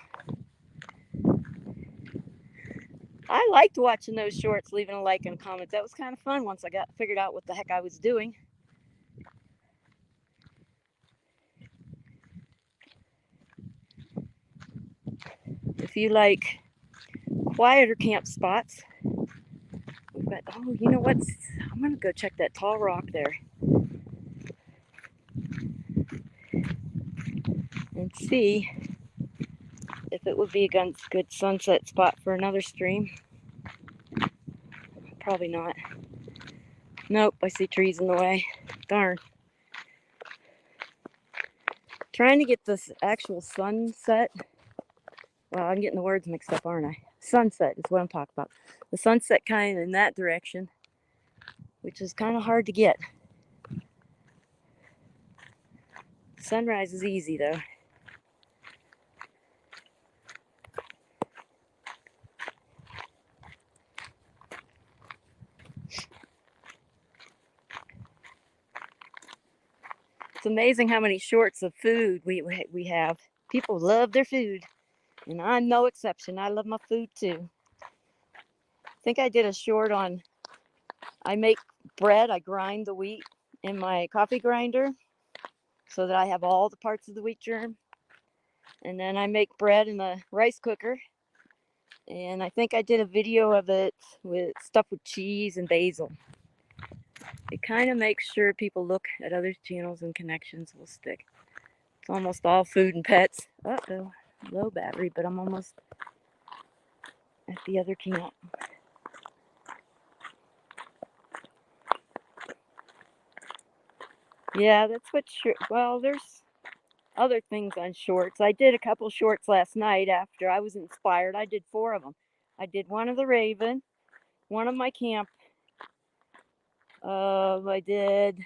I liked watching those shorts, leaving a like and a comment. That was kind of fun once I got figured out what the heck I was doing. If you like quieter camp spots, we've got, oh, you know what? I'm going to go check that tall rock there and see if it would be a good sunset spot for another stream. Probably not. Nope, I see trees in the way. Darn. Trying to get this actual sunset. Well, I'm getting the words mixed up, aren't I? Sunset is what I'm talking about. The sunset kind of in that direction, which is kind of hard to get. Sunrise is easy, though. It's amazing how many shorts of food we have. People love their food, and I'm no exception. I love my food, too. I think I did a short on, I make bread. I grind the wheat in my coffee grinder so that I have all the parts of the wheat germ. And then I make bread in the rice cooker. And I think I did a video of it with stuff with cheese and basil. It kind of makes sure people look at other channels and connections will stick. It's almost all food and pets. Uh-oh, low battery, but I'm almost at the other camp. Yeah, that's what. Well, there's other things on shorts. I did a couple shorts last night after I was inspired. I did 4 of them. I did one of the Raven, one of my camp. I did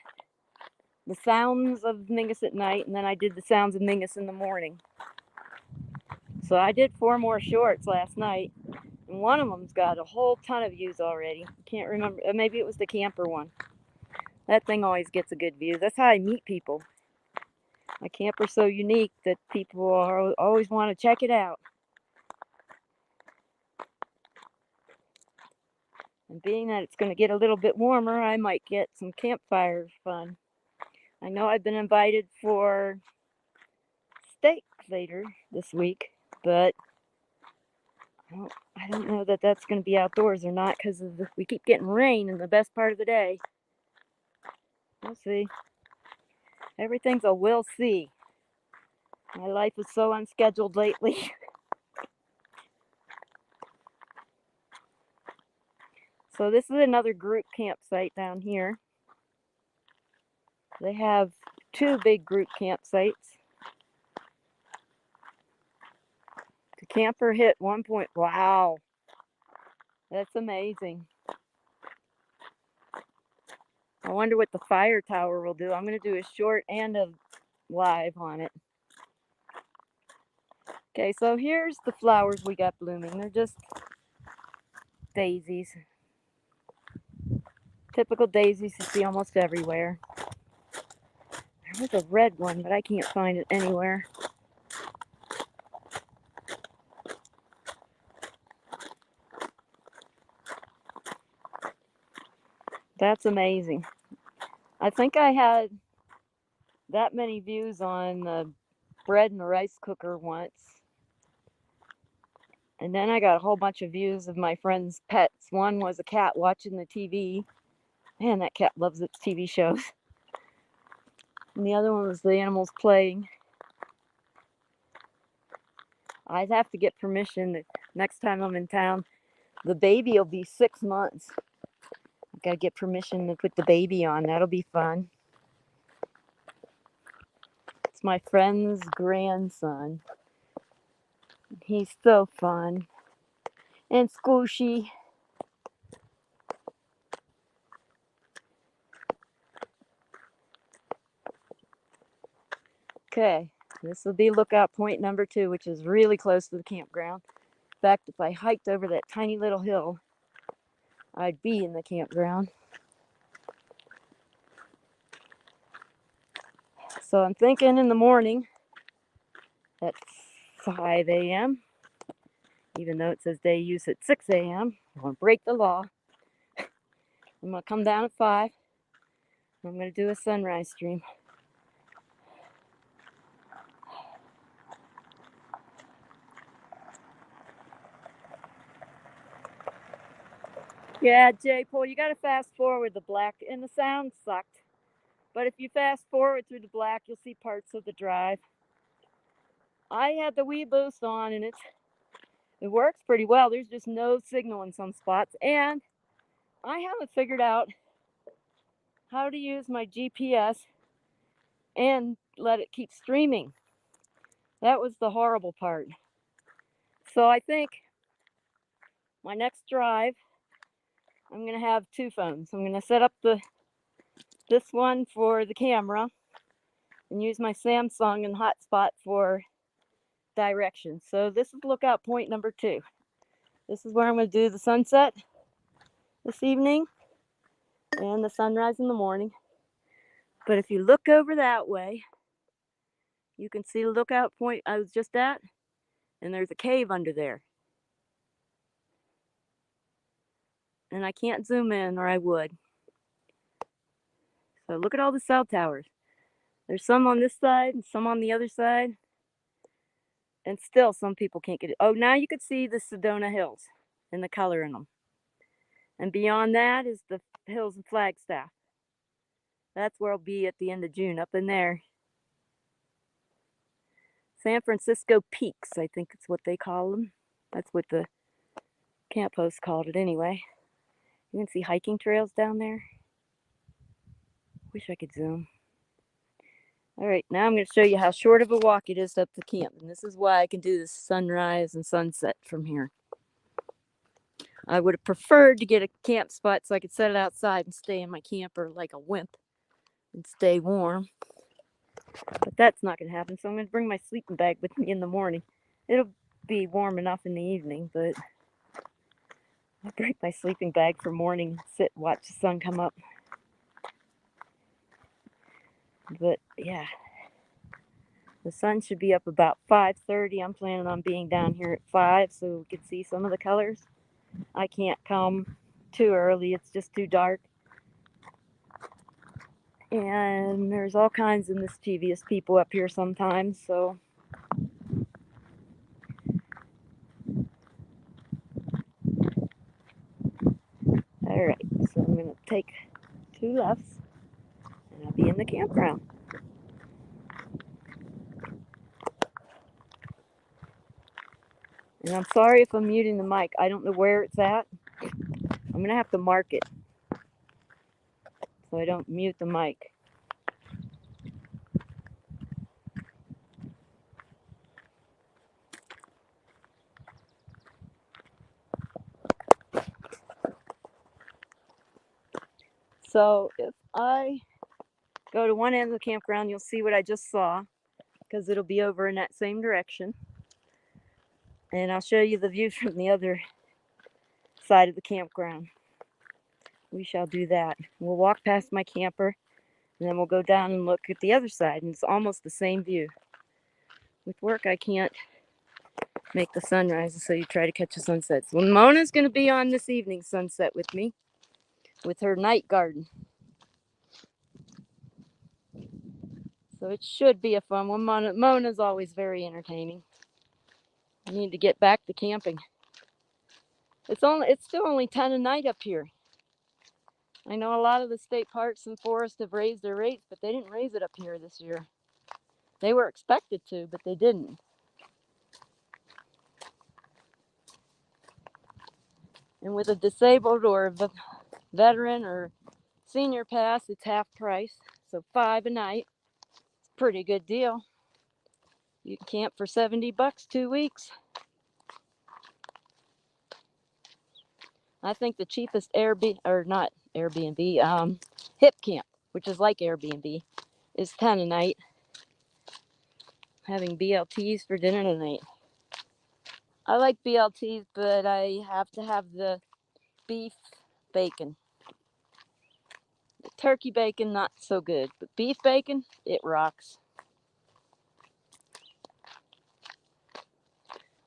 the sounds of Mingus at night, and then I did the sounds of Mingus in the morning. So I did 4 more shorts last night, and one of them's got a whole ton of views already. Can't remember. Maybe it was the camper one. That thing always gets a good view. That's how I meet people. My camper's so unique that people always want to check it out. And being that it's going to get a little bit warmer, I might get some campfire fun. I know I've been invited for steak later this week, but I don't know that that's going to be outdoors or not because we keep getting rain in the best part of the day. We'll see. Everything's a we'll see. My life is so unscheduled lately. So this is another group campsite down here. They have 2 big group campsites. The camper hit 1 point. Wow, that's amazing. I wonder what the fire tower will do. I'm going to do a short and a live on it. Okay, so here's the flowers we got blooming. They're just daisies. Typical daisies you see almost everywhere. There was a red one, but I can't find it anywhere. That's amazing. I think I had that many views on the bread in the rice cooker once. And then I got a whole bunch of views of my friends' pets. One was a cat watching the TV. Man, that cat loves its TV shows. And the other one was the animals playing. I'd have to get permission next time I'm in town. The baby will be 6 months. I gotta get permission to put the baby on. That'll be fun. It's my friend's grandson. He's so fun and squishy. Okay, this will be lookout point number 2, which is really close to the campground. In fact, if I hiked over that tiny little hill, I'd be in the campground. So I'm thinking in the morning at 5 a.m., even though it says day use at 6 a.m., I'm going to break the law. I'm going to come down at 5. I'm going to do a sunrise stream. Yeah, J-Pole, you got to fast forward the black, and the sound sucked. But if you fast forward through the black, you'll see parts of the drive. I had the Wii Boost on, and it works pretty well. There's just no signal in some spots, and I haven't figured out how to use my GPS and let it keep streaming. That was the horrible part. So I think my next drive, I'm going to have 2 phones. I'm going to set up this one for the camera and use my Samsung and hotspot for directions. So this is lookout point number 2. This is where I'm going to do the sunset this evening and the sunrise in the morning. But if you look over that way, you can see the lookout point I was just at, and there's a cave under there. And I can't zoom in, or I would. So look at all the cell towers. There's some on this side and some on the other side. And still some people can't get it. Oh, now you can see the Sedona Hills and the color in them. And beyond that is the hills of Flagstaff. That's where I'll be at the end of June, up in there. San Francisco Peaks, I think it's what they call them. That's what the camp host called it anyway. You can see hiking trails down there. Wish I could zoom. All right, now I'm going to show you how short of a walk it is up to camp. And this is why I can do this sunrise and sunset from here. I would have preferred to get a camp spot so I could set it outside and stay in my camper like a wimp and stay warm. But that's not going to happen, so I'm going to bring my sleeping bag with me in the morning. It'll be warm enough in the evening, but I'll bring my sleeping bag for morning, sit, watch the sun come up. But yeah, the sun should be up about 5:30. I'm planning on being down here at 5 so we can see some of the colors. I can't come too early, it's just too dark. And there's all kinds of mischievous people up here sometimes, so all right, so I'm going to take 2 lefts and I'll be in the campground. And I'm sorry if I'm muting the mic. I don't know where it's at. I'm going to have to mark it so I don't mute the mic. So if I go to one end of the campground, you'll see what I just saw because it'll be over in that same direction. And I'll show you the view from the other side of the campground. We shall do that. We'll walk past my camper and then we'll go down and look at the other side, and it's almost the same view. With work, I can't make the sunrises, so you try to catch the sunsets. Well, Mona's going to be on this evening's sunset with me with her night garden. So it should be a fun one. Mona's always very entertaining. I need to get back to camping. It's still only 10 a night up here. I know a lot of the state parks and forests have raised their rates, but they didn't raise it up here this year. They were expected to, but they didn't. And with a disabled or a veteran or senior pass, it's half price. So $5 a night. It's a pretty good deal. You can camp for $70 2 weeks. I think the cheapest Airbnb, or not Airbnb, Hip Camp, which is like Airbnb, is 10 a night. Having BLTs for dinner tonight. I like BLTs, but I have to have the beef bacon. The turkey bacon, not so good, but beef bacon, it rocks.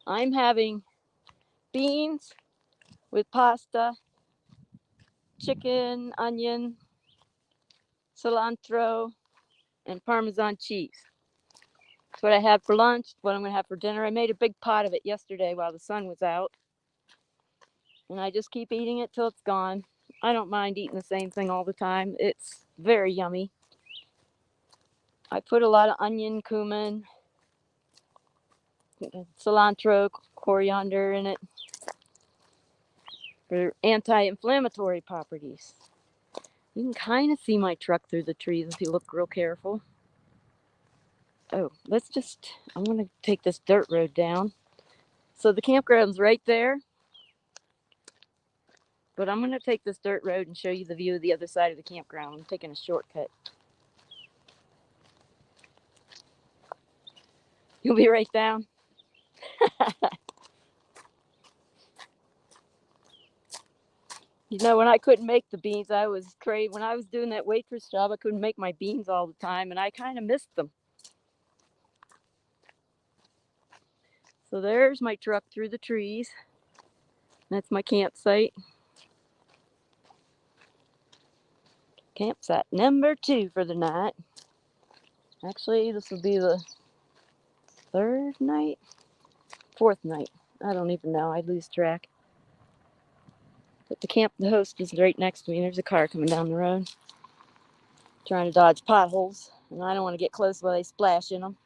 I'm having beans with pasta, chicken, onion, cilantro, and Parmesan cheese. That's what I had for lunch, what I'm going to have for dinner. I made a big pot of it yesterday while the sun was out. And I just keep eating it till it's gone. I don't mind eating the same thing all the time. It's very yummy. I put a lot of onion, cumin, cilantro, coriander in it for anti-inflammatory properties. You can kind of see my truck through the trees if you look real careful. Oh, I'm going to take this dirt road down. So the campground's right there. But I'm going to take this dirt road and show you the view of the other side of the campground. I'm taking a shortcut. You'll be right down. You know, when I couldn't make the beans, I was crazy. When I was doing that waitress job, I couldn't make my beans all the time, and I kind of missed them. So there's my truck through the trees. That's my campsite. Campsite number 2 for the night. Actually, this will be the 3rd night? 4th night. I don't even know. I lose track. But the host is right next to me. There's a car coming down the road, trying to dodge potholes, and I don't want to get close while they splash in them.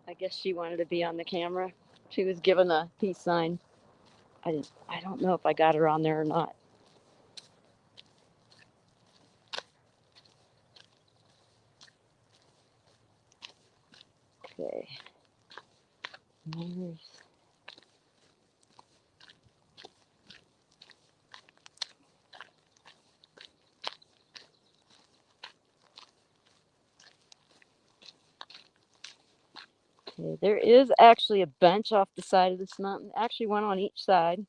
I guess she wanted to be on the camera. She was given a peace sign. I don't know if I got her on there or not. Okay. Okay, there is actually a bench off the side of this mountain. Actually, one on each side.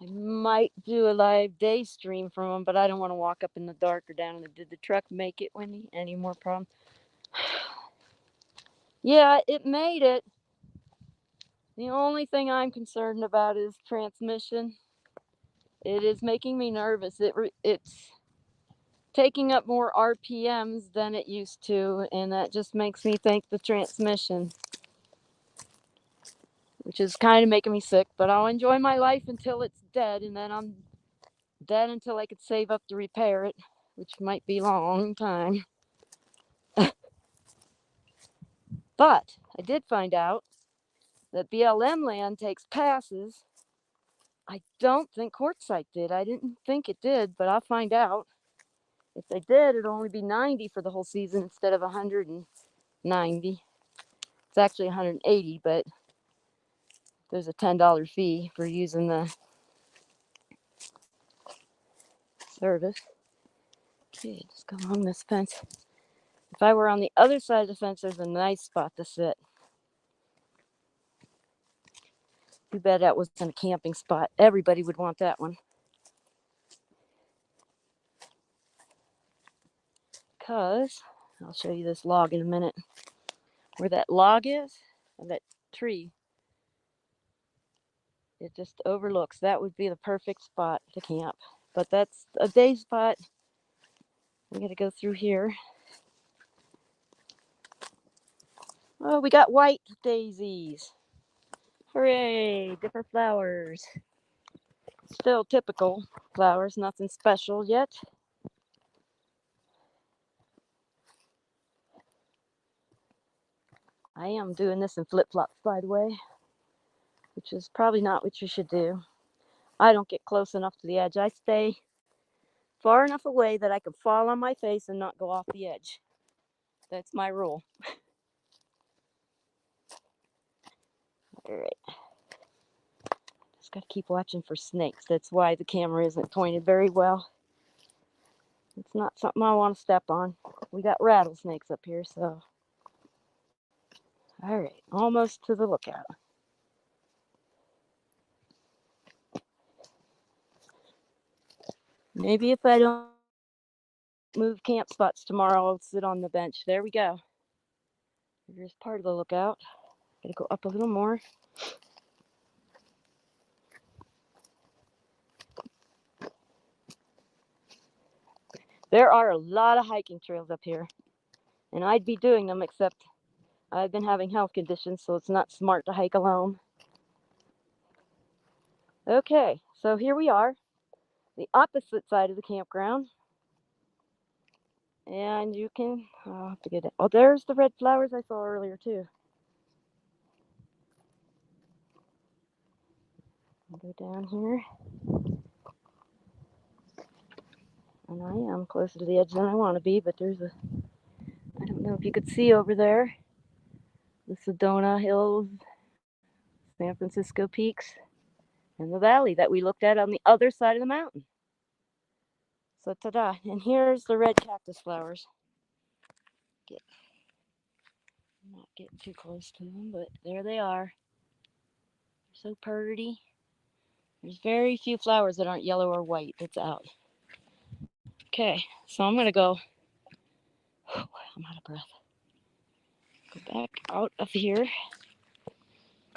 I might do a live day stream from them, but I don't want to walk up in the dark or down in the. Did the truck make it, Wendy? Any more problems? Yeah, it made it. The only thing I'm concerned about is transmission. It is making me nervous. It's taking up more RPMs than it used to, and that just makes me think the transmission, which is kind of making me sick. But I'll enjoy my life until it's dead, and then I'm dead until I could save up to repair it, which might be a long time. But I did find out that BLM land takes passes. I don't think Quartzsite did. I didn't think it did, but I'll find out. If they did, it'd only be 90 for the whole season instead of 190. It's actually 180, but there's a $10 fee for using the service. Okay, just go along this fence. If I were on the other side of the fence, there's a nice spot to sit. Too bad that wasn't a camping spot. Everybody would want that one. Because, I'll show you this log in a minute. Where that log is, and that tree, it just overlooks. That would be the perfect spot to camp. But that's a day spot. We gotta go through here. Oh, we got white daisies. Hooray, different flowers. Still typical flowers, nothing special yet. I am doing this in flip-flops, by the way, which is probably not what you should do. I don't get close enough to the edge. I stay far enough away that I can fall on my face and not go off the edge. That's my rule. All right. Just got to keep watching for snakes. That's why the camera isn't pointed very well. It's not something I want to step on. We got rattlesnakes up here, so. All right, almost to the lookout. Maybe if I don't move camp spots tomorrow, I'll sit on the bench. There we go. Here's part of the lookout. Gotta go up a little more. There are a lot of hiking trails up here, and I'd be doing them, except I've been having health conditions, so it's not smart to hike alone. Okay, so here we are, the opposite side of the campground. And you can, I'll have to get it. Oh, there's the red flowers I saw earlier, too. I'll go down here. And I am closer to the edge than I want to be, but there's a, I don't know if you could see over there, the Sedona Hills, San Francisco Peaks, and the valley that we looked at on the other side of the mountain. So ta-da, and here's the red cactus flowers. Not get too close to them, but there they are. They're so pretty. There's very few flowers that aren't yellow or white that's out. Okay, so I'm gonna go. I'm out of breath. Go back out of here,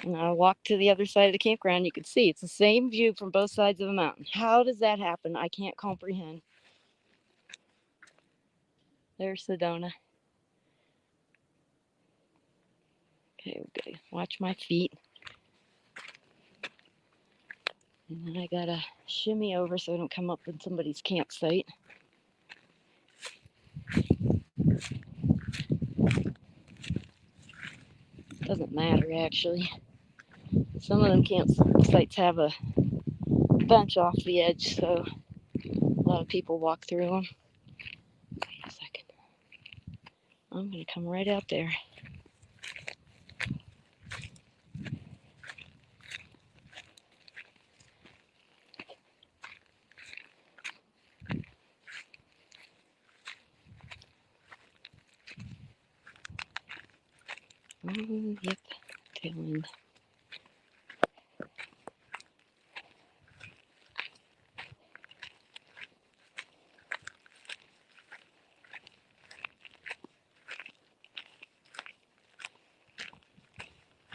and I'll walk to the other side of the campground. You can see it's the same view from both sides of the mountain. How does that happen? I can't comprehend. There's Sedona. Okay, watch my feet. And then I gotta shimmy over so I don't come up in somebody's campsite. Doesn't matter, actually. Some of them campsites have a bench off the edge, so a lot of people walk through them. Wait a second. I'm going to come right out there. Yep, tail end.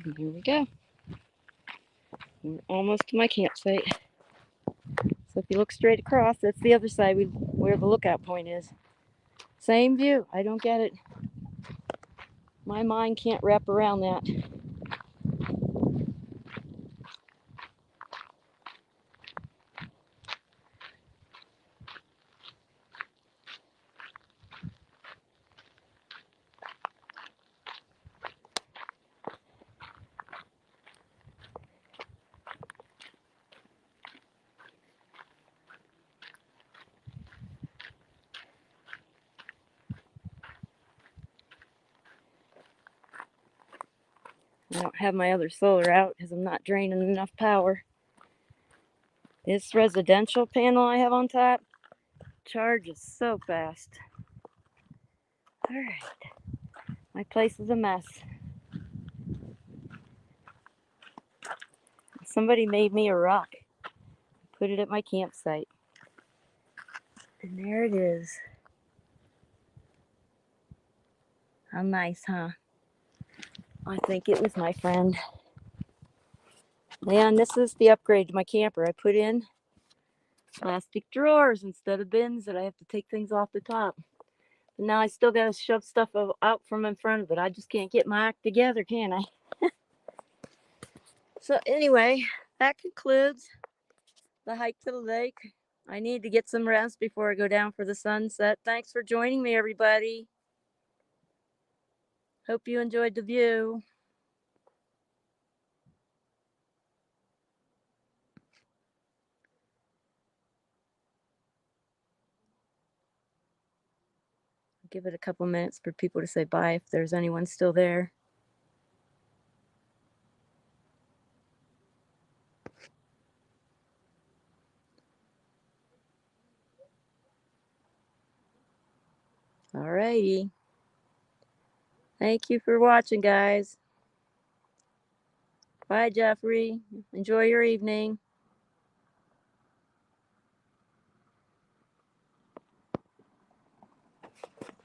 And here we go. We're almost to my campsite. So if you look straight across, that's the other side where the lookout point is. Same view. I don't get it. My mind can't wrap around that. I don't have my other solar out because I'm not draining enough power. This residential panel I have on top charges so fast. All right, my place is a mess. Somebody made me a rock, put it at my campsite, and there it is. How nice, huh? I think it was my friend. And this is the upgrade to my camper. I put in plastic drawers instead of bins that I have to take things off the top. But now I still got to shove stuff out from in front of it. I just can't get my act together, can I? So anyway, that concludes the hike to the lake. I need to get some rest before I go down for the sunset. Thanks for joining me, everybody. Hope you enjoyed the view. Give it a couple minutes for people to say bye if there's anyone still there. Alrighty. Thank you for watching, guys. Bye, Jeffrey. Enjoy your evening.